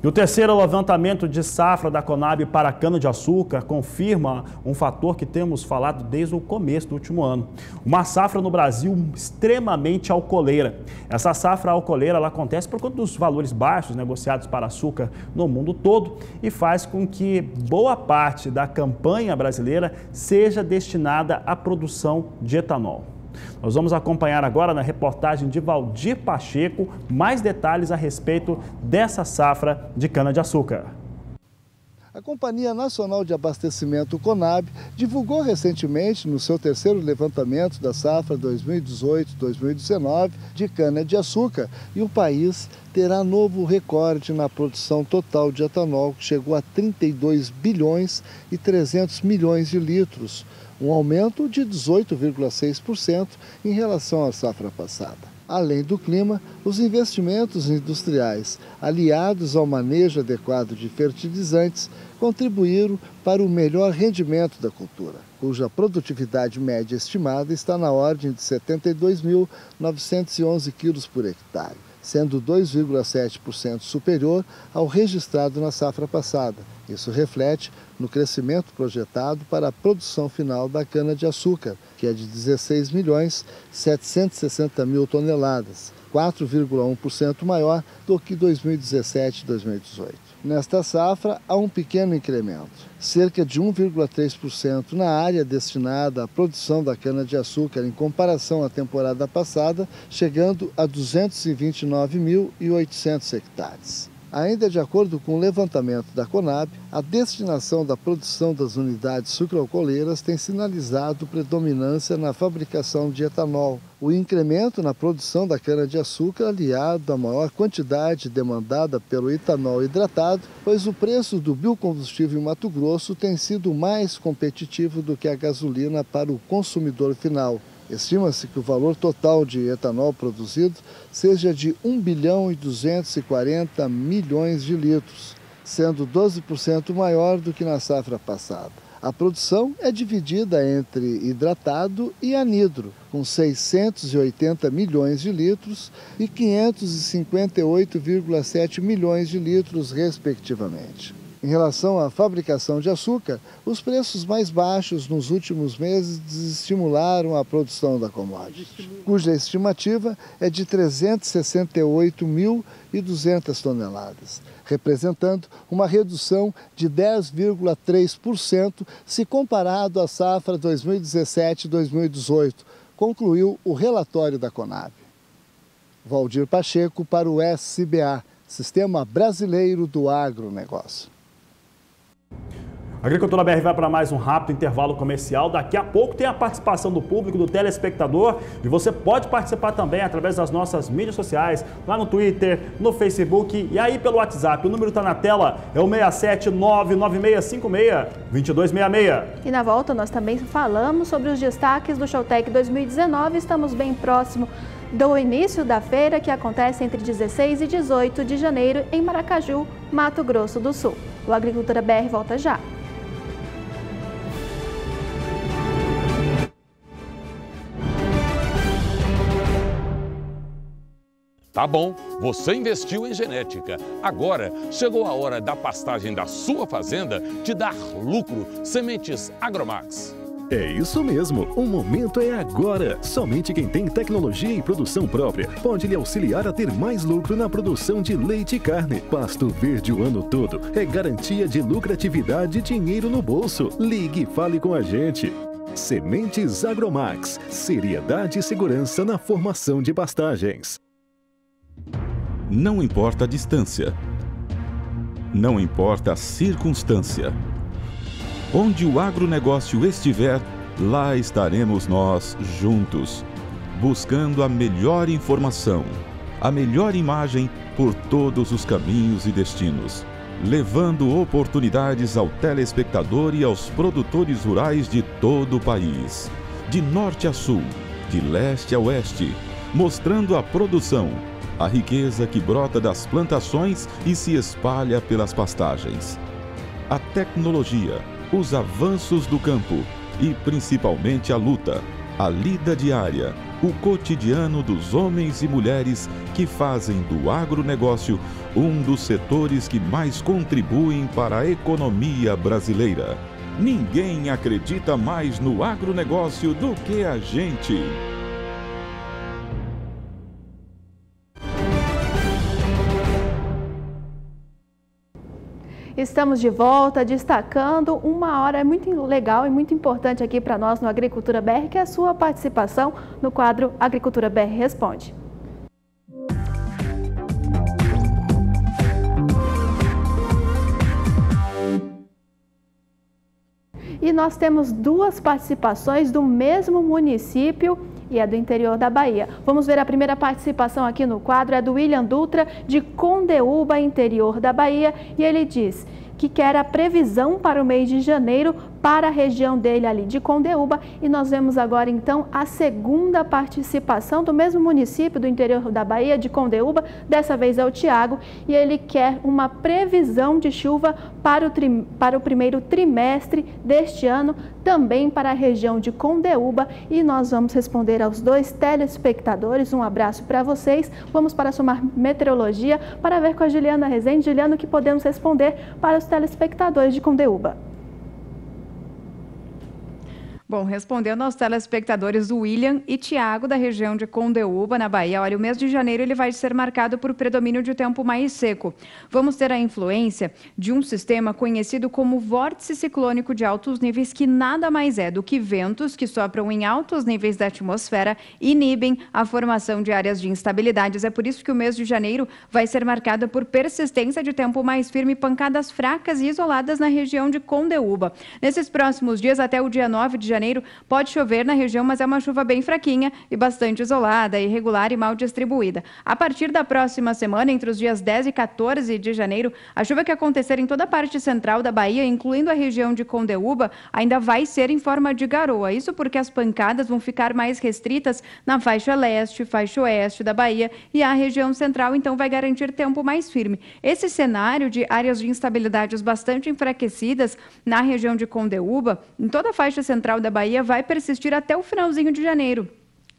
E o terceiro levantamento de safra da Conab para a cana-de-açúcar confirma um fator que temos falado desde o começo do último ano. Uma safra no Brasil extremamente alcooleira. Essa safra alcooleira ela acontece por conta dos valores baixos negociados para açúcar no mundo todo e faz com que boa parte da campanha brasileira seja destinada à produção de etanol. Nós vamos acompanhar agora na reportagem de Valdir Pacheco mais detalhes a respeito dessa safra de cana-de-açúcar. A Companhia Nacional de Abastecimento, Conab, divulgou recentemente, no seu terceiro levantamento da safra 2018-2019 de cana-de-açúcar, e o país terá novo recorde na produção total de etanol, que chegou a 32 bilhões e 300 milhões de litros, um aumento de 18,6% em relação à safra passada. Além do clima, os investimentos industriais, aliados ao manejo adequado de fertilizantes, contribuíram para o melhor rendimento da cultura, cuja produtividade média estimada está na ordem de 72.911 quilos por hectare, sendo 2,7% superior ao registrado na safra passada. Isso reflete no crescimento projetado para a produção final da cana-de-açúcar, que é de 16.760.000 toneladas, 4,1% maior do que 2017 e 2018. Nesta safra, há um pequeno incremento, cerca de 1,3% na área destinada à produção da cana-de-açúcar em comparação à temporada passada, chegando a 229.800 hectares. Ainda de acordo com o levantamento da Conab, a destinação da produção das unidades sucroalcooleiras tem sinalizado predominância na fabricação de etanol. O incremento na produção da cana-de-açúcar aliado à maior quantidade demandada pelo etanol hidratado, pois o preço do biocombustível em Mato Grosso tem sido mais competitivo do que a gasolina para o consumidor final. Estima-se que o valor total de etanol produzido seja de 1 bilhão e 240 milhões de litros, sendo 12% maior do que na safra passada. A produção é dividida entre hidratado e anidro, com 680 milhões de litros e 558,7 milhões de litros, respectivamente. Em relação à fabricação de açúcar, os preços mais baixos nos últimos meses desestimularam a produção da commodity, cuja estimativa é de 368.200 toneladas, representando uma redução de 10,3% se comparado à safra 2017-2018, concluiu o relatório da Conab. Valdir Pacheco para o SBA, Sistema Brasileiro do Agronegócio. A Agricultura BR vai para mais um rápido intervalo comercial. Daqui a pouco tem a participação do público, do telespectador, e você pode participar também através das nossas mídias sociais, lá no Twitter, no Facebook e aí pelo WhatsApp. O número está na tela, é o 67996562266. E na volta nós também falamos sobre os destaques do Showtech 2019. Estamos bem próximo do início da feira, que acontece entre 16 e 18 de janeiro em Maracaju, Mato Grosso do Sul. O Agricultura BR volta já. Tá bom, você investiu em genética. Agora chegou a hora da pastagem da sua fazenda te dar lucro. Sementes Agromax. É isso mesmo, o momento é agora. Somente quem tem tecnologia e produção própria pode lhe auxiliar a ter mais lucro na produção de leite e carne. Pasto verde o ano todo é garantia de lucratividade e dinheiro no bolso. Ligue e fale com a gente. Sementes Agromax, seriedade e segurança na formação de pastagens. Não importa a distância, não importa a circunstância. Onde o agronegócio estiver, lá estaremos nós juntos, buscando a melhor informação, a melhor imagem por todos os caminhos e destinos, levando oportunidades ao telespectador e aos produtores rurais de todo o país, de norte a sul, de leste a oeste, mostrando a produção, a riqueza que brota das plantações e se espalha pelas pastagens. A tecnologia, os avanços do campo e principalmente a luta, a lida diária, o cotidiano dos homens e mulheres que fazem do agronegócio um dos setores que mais contribuem para a economia brasileira. Ninguém acredita mais no agronegócio do que a gente. Estamos de volta destacando uma hora muito legal e muito importante aqui para nós no Agricultura BR, que é a sua participação no quadro Agricultura BR Responde. E nós temos duas participações do mesmo município e é do interior da Bahia. Vamos ver a primeira participação aqui no quadro, é do William Dutra, de Condeúba, interior da Bahia, e ele diz que quer a previsão para o mês de janeiro para a região dele ali de Condeúba. E nós vemos agora então a segunda participação do mesmo município do interior da Bahia, de Condeúba, dessa vez é o Tiago, e ele quer uma previsão de chuva para o primeiro trimestre deste ano, também para a região de Condeúba, e nós vamos responder aos dois telespectadores. Um abraço para vocês. Vamos para a Somar Meteorologia para ver com a Juliana Rezende. Juliana, o que podemos responder para os telespectadores de Condeúba? Bom, respondendo aos telespectadores, o William e Tiago, da região de Condeúba, na Bahia, olha, o mês de janeiro ele vai ser marcado por predomínio de tempo mais seco. Vamos ter a influência de um sistema conhecido como vórtice ciclônico de altos níveis, que nada mais é do que ventos que sopram em altos níveis da atmosfera e inibem a formação de áreas de instabilidades. É por isso que o mês de janeiro vai ser marcado por persistência de tempo mais firme e pancadas fracas e isoladas na região de Condeúba. Nesses próximos dias, até o dia 9 de janeiro, pode chover na região, mas é uma chuva bem fraquinha e bastante isolada, irregular e mal distribuída. A partir da próxima semana, entre os dias 10 e 14 de janeiro, a chuva que acontecer em toda a parte central da Bahia, incluindo a região de Condeúba, ainda vai ser em forma de garoa. Isso porque as pancadas vão ficar mais restritas na faixa leste, faixa oeste da Bahia, e a região central, então, vai garantir tempo mais firme. Esse cenário de áreas de instabilidades bastante enfraquecidas na região de Condeúba, em toda a faixa central da Bahia, vai persistir até o finalzinho de janeiro.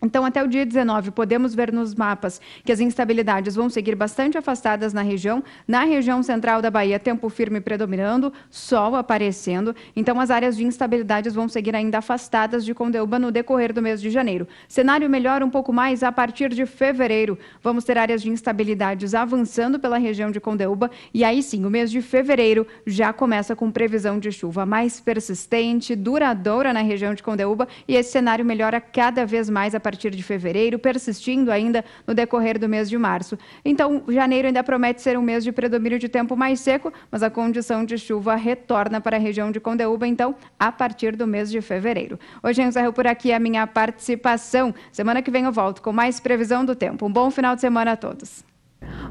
Então, até o dia 19, podemos ver nos mapas que as instabilidades vão seguir bastante afastadas na região. Na região central da Bahia, tempo firme predominando, sol aparecendo. Então, as áreas de instabilidades vão seguir ainda afastadas de Condeúba no decorrer do mês de janeiro. Cenário melhora um pouco mais a partir de fevereiro. Vamos ter áreas de instabilidades avançando pela região de Condeúba. E aí sim, o mês de fevereiro já começa com previsão de chuva mais persistente, duradoura na região de Condeúba. E esse cenário melhora cada vez mais a partir de fevereiro, persistindo ainda no decorrer do mês de março. Então, janeiro ainda promete ser um mês de predomínio de tempo mais seco, mas a condição de chuva retorna para a região de Condeúba, então, a partir do mês de fevereiro. Hoje eu encerro por aqui a minha participação. Semana que vem eu volto com mais previsão do tempo. Um bom final de semana a todos.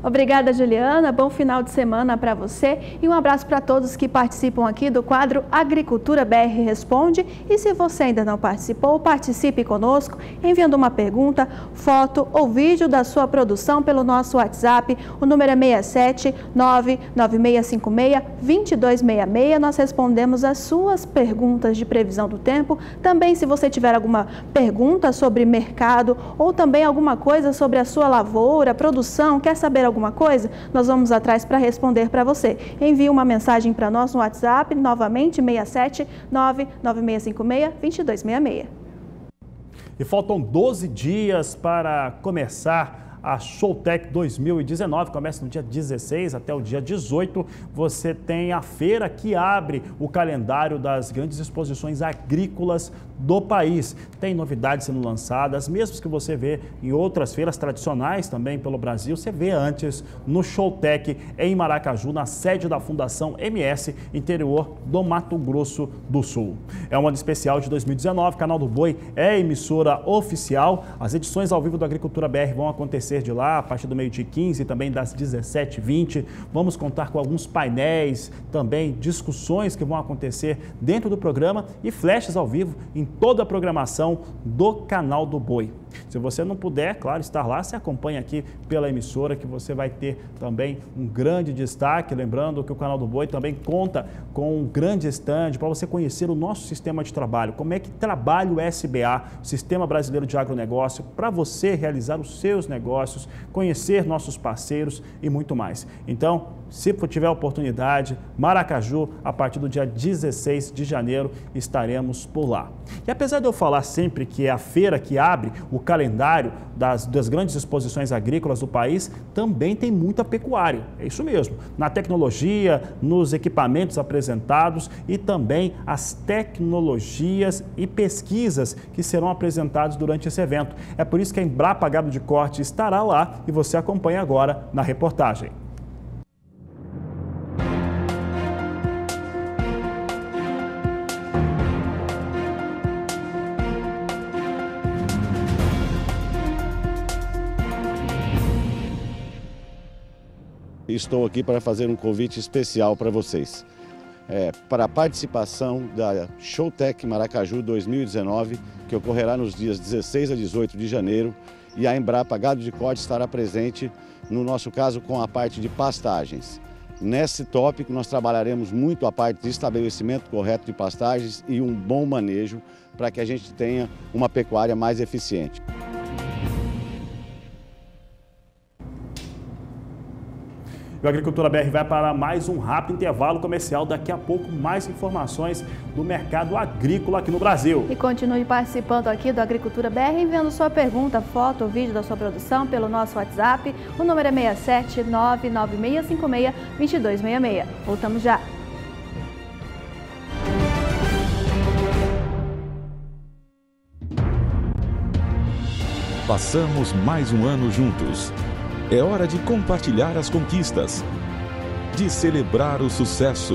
Obrigada, Juliana. Bom final de semana para você e um abraço para todos que participam aqui do quadro Agricultura BR Responde. E se você ainda não participou, participe conosco enviando uma pergunta, foto ou vídeo da sua produção pelo nosso WhatsApp. O número é 67996562266. Nós respondemos as suas perguntas de previsão do tempo. Também, se você tiver alguma pergunta sobre mercado ou também alguma coisa sobre a sua lavoura, produção, quer saber alguma coisa? Nós vamos atrás para responder para você. Envie uma mensagem para nós no WhatsApp, novamente 67996562266. E faltam 12 dias para começar a Showtech 2019, começa no dia 16 até o dia 18, você tem a feira que abre o calendário das grandes exposições agrícolas do país. Tem novidades sendo lançadas, mesmo que você vê em outras feiras tradicionais também pelo Brasil, você vê antes no Showtech em Maracaju, na sede da Fundação MS, interior do Mato Grosso do Sul. É um ano especial de 2019, Canal do Boi é emissora oficial, as edições ao vivo do Agricultura BR vão acontecer de lá, a partir do meio-dia 15 e também das 17h20. Vamos contar com alguns painéis, também discussões que vão acontecer dentro do programa e flashes ao vivo em toda a programação do Canal do Boi. Se você não puder, claro, estar lá, se acompanha aqui pela emissora, que você vai ter também um grande destaque. Lembrando que o Canal do Boi também conta com um grande stand para você conhecer o nosso sistema de trabalho, como é que trabalha o SBA, o Sistema Brasileiro de Agronegócio, para você realizar os seus negócios, conhecer nossos parceiros e muito mais. Então, se tiver oportunidade, Maracaju, a partir do dia 16 de janeiro, estaremos por lá. E apesar de eu falar sempre que é a feira que abre o calendário das grandes exposições agrícolas do país, também tem muita pecuária. É isso mesmo. Na tecnologia, nos equipamentos apresentados e também as tecnologias e pesquisas que serão apresentados durante esse evento. É por isso que a Embrapa Gado de Corte estará lá e você acompanha agora na reportagem. Estou aqui para fazer um convite especial para vocês. Para a participação da Showtech Maracaju 2019, que ocorrerá nos dias 16 a 18 de janeiro, e a Embrapa Gado de Corte estará presente, no nosso caso, com a parte de pastagens. Nesse tópico, nós trabalharemos muito a parte de estabelecimento correto de pastagens e um bom manejo para que a gente tenha uma pecuária mais eficiente. O Agricultura BR vai para mais um rápido intervalo comercial. Daqui a pouco, mais informações do mercado agrícola aqui no Brasil. E continue participando aqui do Agricultura BR, enviando sua pergunta, foto ou vídeo da sua produção pelo nosso WhatsApp. O número é 67996562266. Voltamos já. Passamos mais um ano juntos. É hora de compartilhar as conquistas, de celebrar o sucesso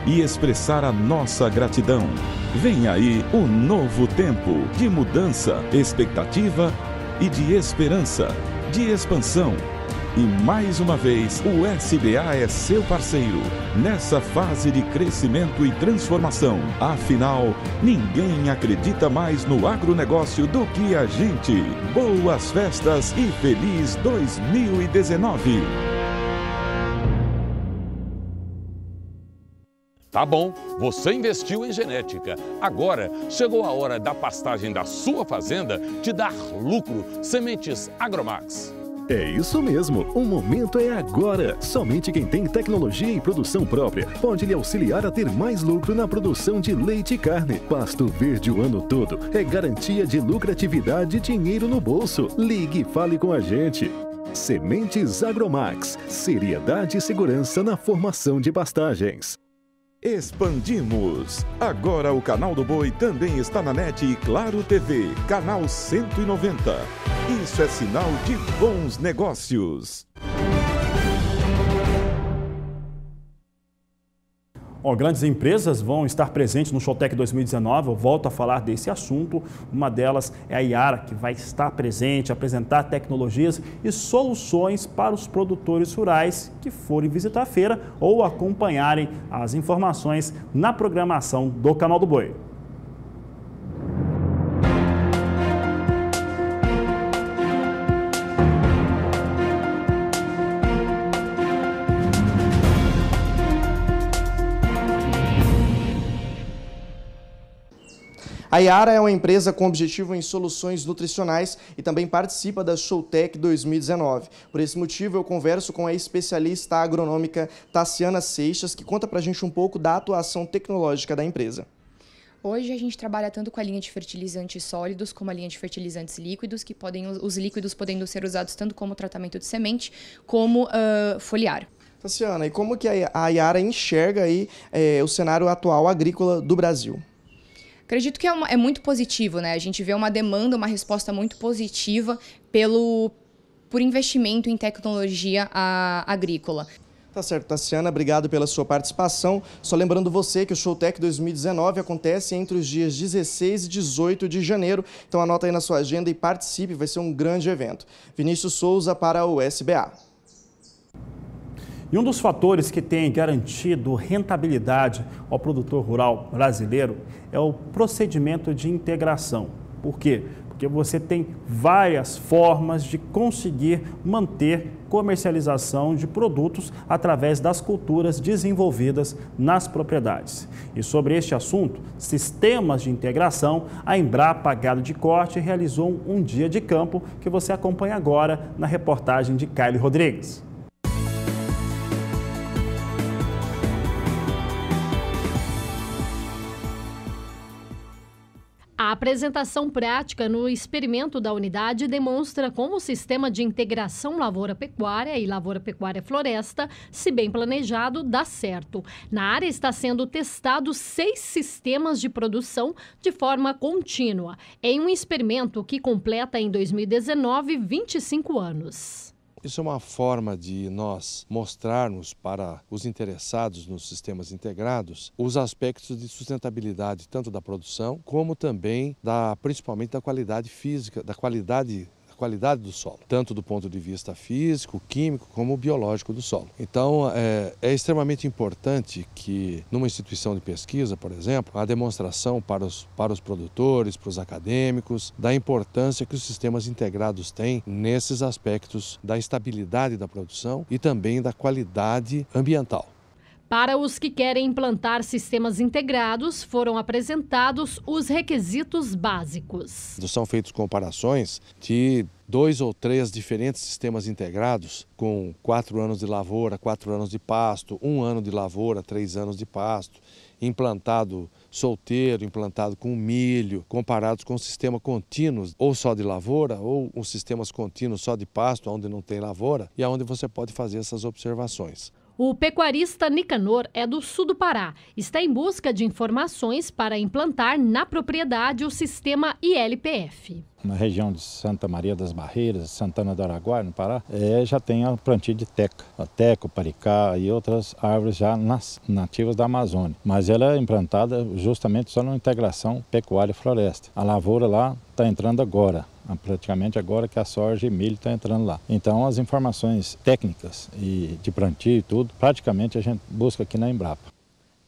e expressar a nossa gratidão. Vem aí o novo tempo de mudança, expectativa e de esperança, de expansão. E mais uma vez, o SBA é seu parceiro nessa fase de crescimento e transformação. Afinal, ninguém acredita mais no agronegócio do que a gente. Boas festas e feliz 2019! Tá bom, você investiu em genética. Agora chegou a hora da pastagem da sua fazenda te dar lucro. Sementes Agromax. É isso mesmo, o momento é agora. Somente quem tem tecnologia e produção própria pode lhe auxiliar a ter mais lucro na produção de leite e carne. Pasto verde o ano todo é garantia de lucratividade e dinheiro no bolso. Ligue e fale com a gente. Sementes Agromax, seriedade e segurança na formação de pastagens. Expandimos! Agora o Canal do Boi também está na NET e Claro TV, canal 190. Isso é sinal de bons negócios. Grandes empresas vão estar presentes no Showtech 2019, eu volto a falar desse assunto. Uma delas é a Yara, que vai estar presente, apresentar tecnologias e soluções para os produtores rurais que forem visitar a feira ou acompanharem as informações na programação do Canal do Boi. A Yara é uma empresa com objetivo em soluções nutricionais e também participa da Showtech 2019. Por esse motivo, eu converso com a especialista agronômica Tassiana Seixas, que conta pra gente um pouco da atuação tecnológica da empresa. Hoje a gente trabalha tanto com a linha de fertilizantes sólidos como a linha de fertilizantes líquidos, que os líquidos podendo ser usados tanto como tratamento de semente como foliar. Tassiana, e como que a Yara enxerga aí o cenário atual agrícola do Brasil? Acredito que é muito positivo, né? A gente vê uma demanda, uma resposta muito positiva por investimento em tecnologia agrícola. Tá certo, Tassiana, obrigado pela sua participação. Só lembrando você que o Showtech 2019 acontece entre os dias 16 e 18 de janeiro. Então anota aí na sua agenda e participe, vai ser um grande evento. Vinícius Souza para o SBA. E um dos fatores que tem garantido rentabilidade ao produtor rural brasileiro é o procedimento de integração. Por quê? Porque você tem várias formas de conseguir manter comercialização de produtos através das culturas desenvolvidas nas propriedades. E sobre este assunto, sistemas de integração, a Embrapa Gado de Corte realizou um dia de campo que você acompanha agora na reportagem de Kylie Rodrigues. A apresentação prática no experimento da unidade demonstra como o sistema de integração lavoura-pecuária e lavoura-pecuária-floresta, se bem planejado, dá certo. Na área está sendo testados 6 sistemas de produção de forma contínua, em um experimento que completa em 2019 25 anos. Isso é uma forma de nós mostrarmos para os interessados nos sistemas integrados os aspectos de sustentabilidade, tanto da produção, como também principalmente da qualidade física, da qualidade qualidade do solo, tanto do ponto de vista físico, químico, como biológico do solo. Então, é extremamente importante que, numa instituição de pesquisa, por exemplo, a demonstração para os produtores, para os acadêmicos, da importância que os sistemas integrados têm nesses aspectos da estabilidade da produção e também da qualidade ambiental. Para os que querem implantar sistemas integrados, foram apresentados os requisitos básicos. São feitas comparações de 2 ou 3 diferentes sistemas integrados, com 4 anos de lavoura, 4 anos de pasto, 1 ano de lavoura, 3 anos de pasto, implantado solteiro, implantado com milho, comparados com um sistema contínuo, ou só de lavoura, ou uns sistemas contínuos só de pasto, onde não tem lavoura, e onde você pode fazer essas observações. O pecuarista Nicanor é do sul do Pará. Está em busca de informações para implantar na propriedade o sistema ILPF. Na região de Santa Maria das Barreiras, Santana do Araguaia, no Pará, já tem a plantio de teca, a teca, o paricá e outras árvores já nativas da Amazônia. Mas ela é implantada justamente só na integração pecuária-floresta. A lavoura lá está entrando agora. Praticamente agora que a soja e milho está entrando lá. Então as informações técnicas e de plantio e tudo, praticamente a gente busca aqui na Embrapa.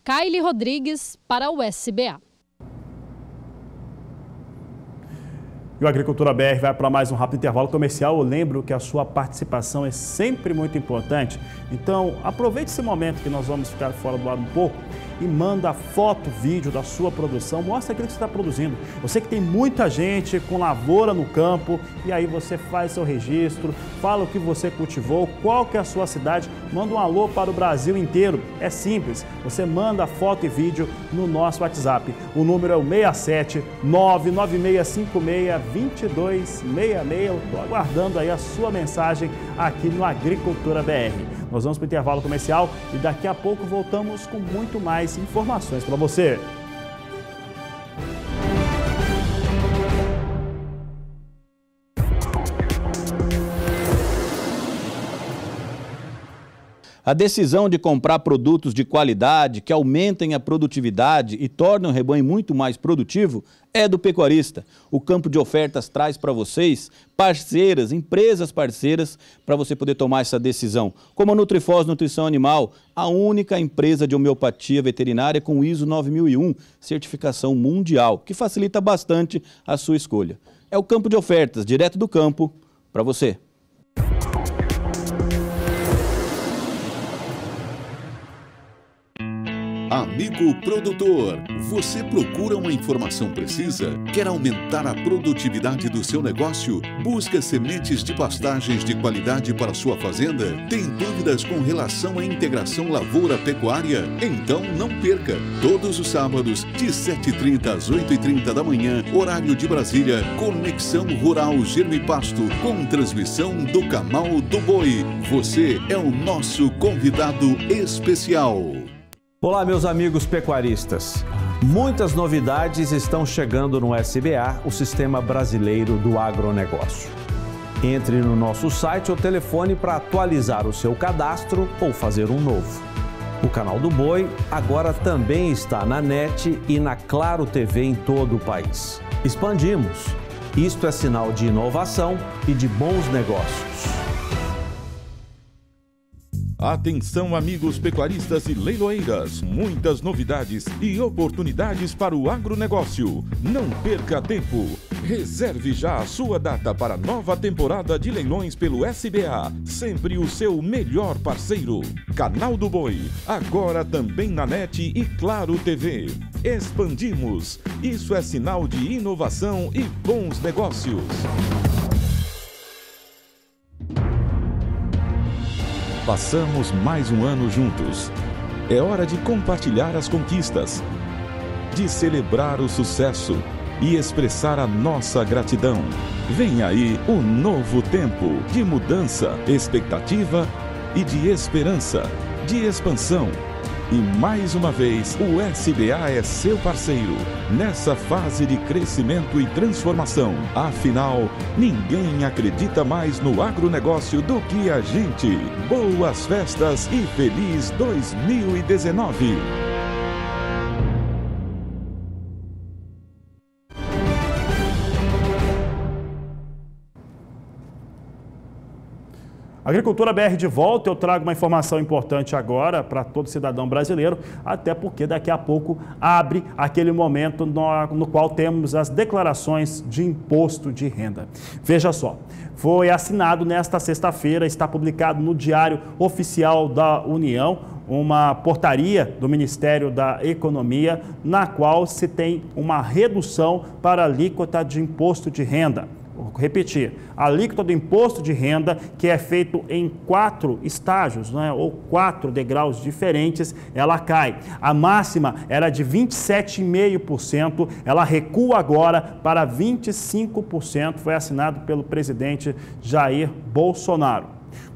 Kaile Rodrigues para o SBA. E o Agricultura BR vai para mais um rápido intervalo comercial. Eu lembro que a sua participação é sempre muito importante. Então, aproveite esse momento que nós vamos ficar fora do ar um pouco e manda foto, vídeo da sua produção. Mostra aquilo que você está produzindo. Eu sei que tem muita gente com lavoura no campo e aí você faz seu registro, fala o que você cultivou, qual que é a sua cidade, manda um alô para o Brasil inteiro. É simples, você manda foto e vídeo no nosso WhatsApp. O número é o 67 99656 2266. Eu estou aguardando aí a sua mensagem aqui no Agricultura BR. Nós vamos para o intervalo comercial e daqui a pouco voltamos com muito mais informações para você. A decisão de comprar produtos de qualidade que aumentem a produtividade e tornem o rebanho muito mais produtivo é do pecuarista. O campo de ofertas traz para vocês parceiras, empresas parceiras, para você poder tomar essa decisão. Como a Nutrifos Nutrição Animal, a única empresa de homeopatia veterinária com ISO 9001, certificação mundial, que facilita bastante a sua escolha. É o campo de ofertas, direto do campo, para você. Amigo produtor, você procura uma informação precisa? Quer aumentar a produtividade do seu negócio? Busca sementes de pastagens de qualidade para sua fazenda? Tem dúvidas com relação à integração lavoura-pecuária? Então não perca! Todos os sábados, de 7h30 às 8h30 da manhã, horário de Brasília, Conexão Rural Germipasto, com transmissão do Canal do Boi. Você é o nosso convidado especial. Olá, meus amigos pecuaristas. Muitas novidades estão chegando no SBA, o Sistema Brasileiro do Agronegócio. Entre no nosso site ou telefone para atualizar o seu cadastro ou fazer um novo. O Canal do Boi agora também está na NET e na Claro TV em todo o país. Expandimos. Isto é sinal de inovação e de bons negócios. Atenção, amigos pecuaristas e leiloeiras, muitas novidades e oportunidades para o agronegócio. Não perca tempo. Reserve já a sua data para a nova temporada de leilões pelo SBA, sempre o seu melhor parceiro. Canal do Boi, agora também na NET e Claro TV. Expandimos. Isso é sinal de inovação e bons negócios. Passamos mais um ano juntos. É hora de compartilhar as conquistas, de celebrar o sucesso e expressar a nossa gratidão. Vem aí o novo tempo de mudança, expectativa e de esperança, de expansão. E mais uma vez, o SBA é seu parceiro nessa fase de crescimento e transformação. Afinal, ninguém acredita mais no agronegócio do que a gente. Boas festas e feliz 2019! Agricultura BR de volta, eu trago uma informação importante agora para todo cidadão brasileiro, até porque daqui a pouco abre aquele momento no qual temos as declarações de imposto de renda. Veja só, foi assinado nesta sexta-feira, está publicado no Diário Oficial da União, uma portaria do Ministério da Economia, na qual se tem uma redução para a alíquota de imposto de renda. Vou repetir, a alíquota do imposto de renda, que é feito em 4 estágios, né, ou 4 degraus diferentes, ela cai. A máxima era de 27,5%, ela recua agora para 25%, foi assinado pelo presidente Jair Bolsonaro.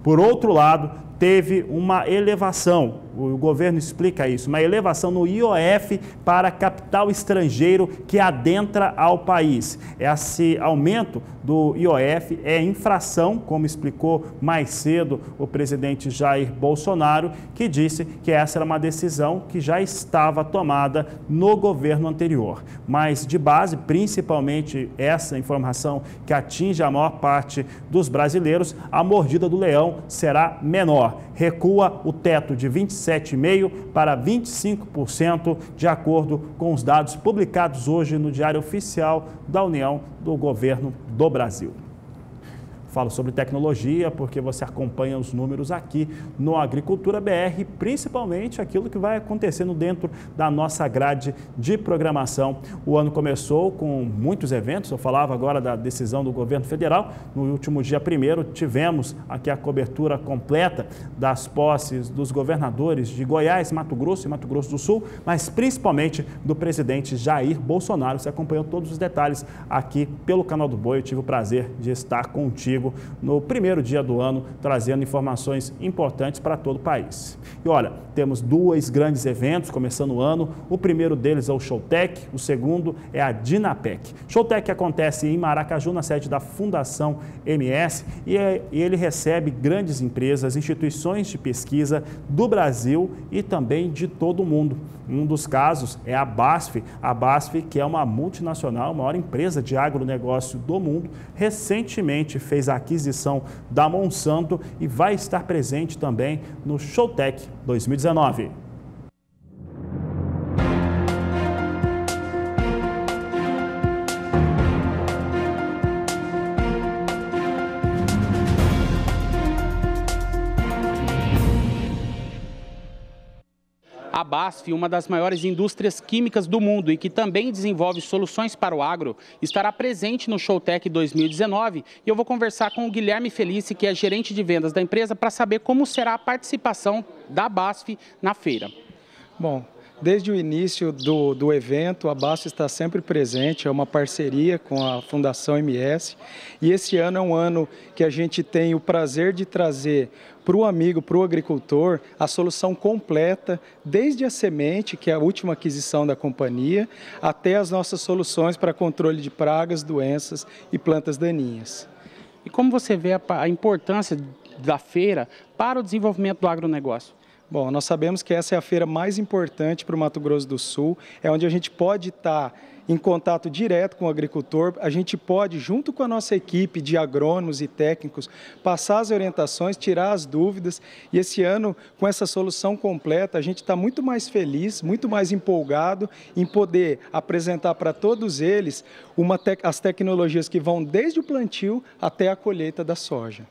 Por outro lado, teve uma elevação, o governo explica isso, uma elevação no IOF para capital estrangeiro que adentra ao país. Esse aumento do IOF é infração, como explicou mais cedo o presidente Jair Bolsonaro, que disse que essa era uma decisão que já estava tomada no governo anterior. Mas de base, principalmente essa informação que atinge a maior parte dos brasileiros, a mordida do leão será menor. Recua o teto de 27,5% para 25%, de acordo com os dados publicados hoje no Diário Oficial da União do Governo do Brasil. Falo sobre tecnologia porque você acompanha os números aqui no Agricultura BR, principalmente aquilo que vai acontecendo dentro da nossa grade de programação. O ano começou com muitos eventos, eu falava agora da decisão do governo federal. No último dia 1º tivemos aqui a cobertura completa das posses dos governadores de Goiás, Mato Grosso e Mato Grosso do Sul, mas principalmente do presidente Jair Bolsonaro. Você acompanhou todos os detalhes aqui pelo Canal do Boi. Eu tive o prazer de estar contigo no primeiro dia do ano, trazendo informações importantes para todo o país. E olha, temos 2 grandes eventos começando o ano. O primeiro deles é o Showtech, o segundo é a Dinapec. Showtech acontece em Maracaju, na sede da Fundação MS, e ele recebe grandes empresas, instituições de pesquisa do Brasil e também de todo o mundo. Um dos casos é a BASF, que é uma multinacional, a maior empresa de agronegócio do mundo, recentemente fez a aquisição da Monsanto e vai estar presente também no Showtech 2019. A BASF, uma das maiores indústrias químicas do mundo e que também desenvolve soluções para o agro, estará presente no Showtech 2019 e eu vou conversar com o Guilherme Felice, que é gerente de vendas da empresa, para saber como será a participação da BASF na feira. Bom, desde o início do evento, a BASF está sempre presente, é uma parceria com a Fundação MS e esse ano é um ano que a gente tem o prazer de trazer para o amigo, para o agricultor, a solução completa, desde a semente, que é a última aquisição da companhia, até as nossas soluções para controle de pragas, doenças e plantas daninhas. E como você vê a importância da feira para o desenvolvimento do agronegócio? Bom, nós sabemos que essa é a feira mais importante para o Mato Grosso do Sul, é onde a gente pode estar em contato direto com o agricultor, a gente pode, junto com a nossa equipe de agrônomos e técnicos, passar as orientações, tirar as dúvidas, e esse ano, com essa solução completa, a gente está muito mais feliz, muito mais empolgado em poder apresentar para todos eles as tecnologias que vão desde o plantio até a colheita da soja.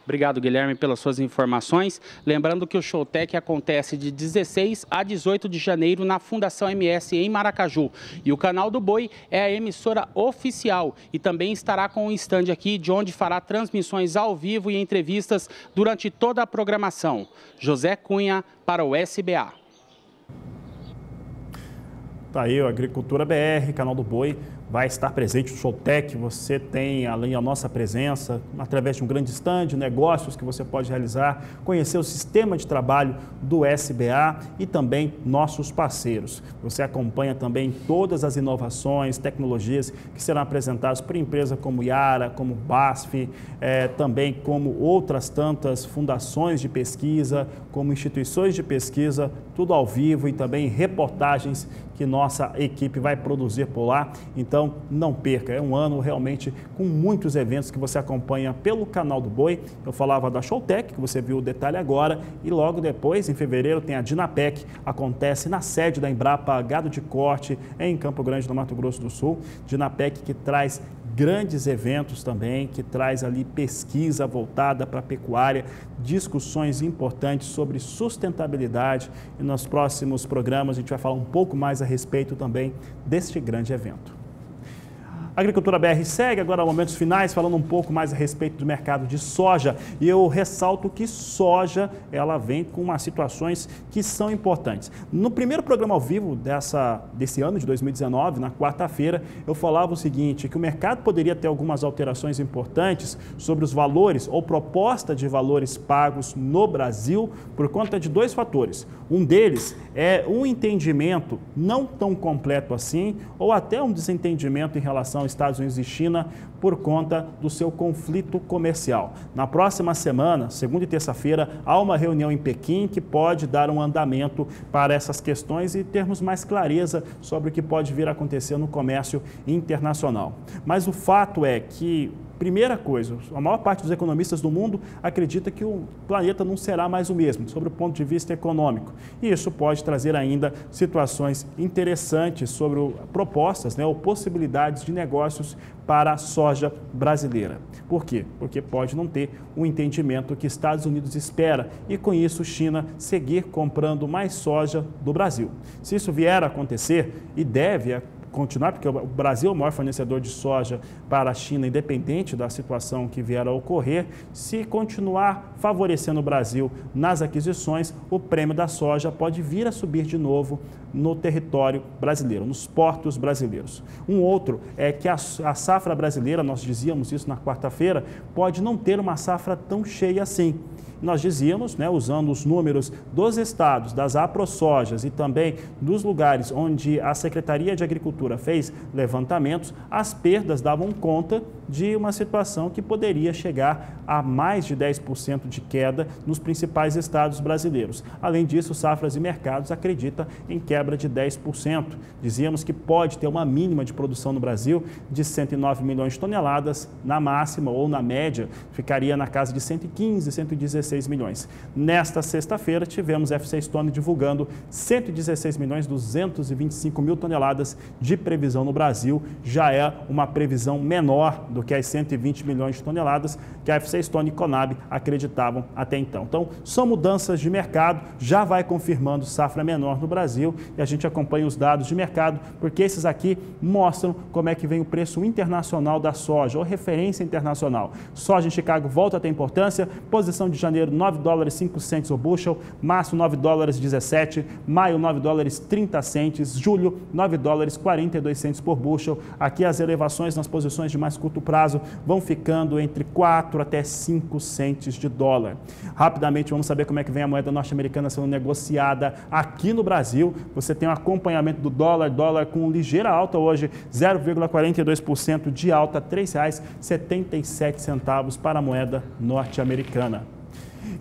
Obrigado, Guilherme, pelas suas informações. Lembrando que o Showtech acontece de 16 a 18 de janeiro na Fundação MS em Maracaju. E o Canal do Boi é a emissora oficial e também estará com um stand aqui, de onde fará transmissões ao vivo e entrevistas durante toda a programação. José Cunha para o SBA. Tá aí, o Agricultura BR, Canal do Boi, vai estar presente no Showtech. Você tem, além da nossa presença, através de um grande stand, negócios que você pode realizar, conhecer o sistema de trabalho do SBA e também nossos parceiros. Você acompanha também todas as inovações, tecnologias que serão apresentadas por empresas como Yara, como BASF, também como outras tantas fundações de pesquisa, como instituições de pesquisa, tudo ao vivo, e também reportagens que nossa equipe vai produzir por lá. Então, não perca. É um ano realmente com muitos eventos que você acompanha pelo canal do Boi. Eu falava da Showtech, que você viu o detalhe agora, e logo depois, em fevereiro, tem a Dinapec, acontece na sede da Embrapa Gado de Corte, em Campo Grande, no Mato Grosso do Sul. Dinapec que traz grandes eventos também, que traz ali pesquisa voltada para a pecuária, discussões importantes sobre sustentabilidade, e nos próximos programas a gente vai falar um pouco mais a respeito também deste grande evento. A Agricultura BR segue agora momentos finais, falando um pouco mais a respeito do mercado de soja. E eu ressalto que soja, ela vem com umas situações que são importantes. No primeiro programa ao vivo desse ano de 2019, na quarta-feira, eu falava o seguinte, que o mercado poderia ter algumas alterações importantes sobre os valores ou proposta de valores pagos no Brasil por conta de dois fatores. Um deles é um entendimento não tão completo assim, ou até um desentendimento em relação Estados Unidos e China por conta do seu conflito comercial. Na próxima semana, segunda e terça-feira, há uma reunião em Pequim que pode dar um andamento para essas questões e termos mais clareza sobre o que pode vir a acontecer no comércio internacional. Mas o fato é que, primeira coisa, a maior parte dos economistas do mundo acredita que o planeta não será mais o mesmo, sobre o ponto de vista econômico. E isso pode trazer ainda situações interessantes sobre propostas, ou possibilidades de negócios para a soja brasileira. Por quê? Porque pode não ter o entendimento que Estados Unidos espera e, com isso, China seguir comprando mais soja do Brasil. Se isso vier a acontecer, e deve continuar, porque o Brasil é o maior fornecedor de soja para a China, independente da situação que vier a ocorrer, se continuar favorecendo o Brasil nas aquisições, o prêmio da soja pode vir a subir de novo no território brasileiro, nos portos brasileiros. Um outro é que a safra brasileira, nós dizíamos isso na quarta-feira, pode não ter uma safra tão cheia assim. Nós dizíamos, usando os números dos estados, das AproSojas e também dos lugares onde a Secretaria de Agricultura fez levantamentos, as perdas davam conta de uma situação que poderia chegar a mais de 10% de queda nos principais estados brasileiros. Além disso, Safras e Mercados acredita em quebra de 10%. Dizíamos que pode ter uma mínima de produção no Brasil de 109 milhões de toneladas, na máxima ou na média ficaria na casa de 115, 116 milhões. Nesta sexta-feira, tivemos FC Stone divulgando 116 milhões 225 mil toneladas de previsão no Brasil. Já é uma previsão menor do que as 120 milhões de toneladas que a FC Stone e Conab acreditavam até então. Então, são mudanças de mercado, já vai confirmando safra menor no Brasil e a gente acompanha os dados de mercado, porque esses aqui mostram como é que vem o preço internacional da soja, ou referência internacional. Soja em Chicago volta a ter importância, posição de janeiro $9,05 o bushel, março $9,17, maio $9,30, julho $9,42 por bushel. Aqui as elevações nas posições de mais curto prazo vão ficando entre 4 até 5 centes de dólar. Rapidamente vamos saber como é que vem a moeda norte-americana sendo negociada aqui no Brasil. Você tem um acompanhamento do dólar com ligeira alta hoje, 0,42% de alta, R$ 3,77 para a moeda norte-americana.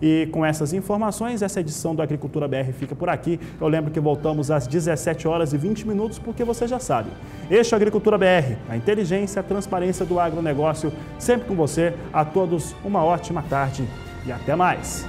E com essas informações, essa edição do Agricultura BR fica por aqui. Eu lembro que voltamos às 17h20, porque você já sabe. Este é o Agricultura BR, a inteligência, a transparência do agronegócio, sempre com você. A todos uma ótima tarde e até mais.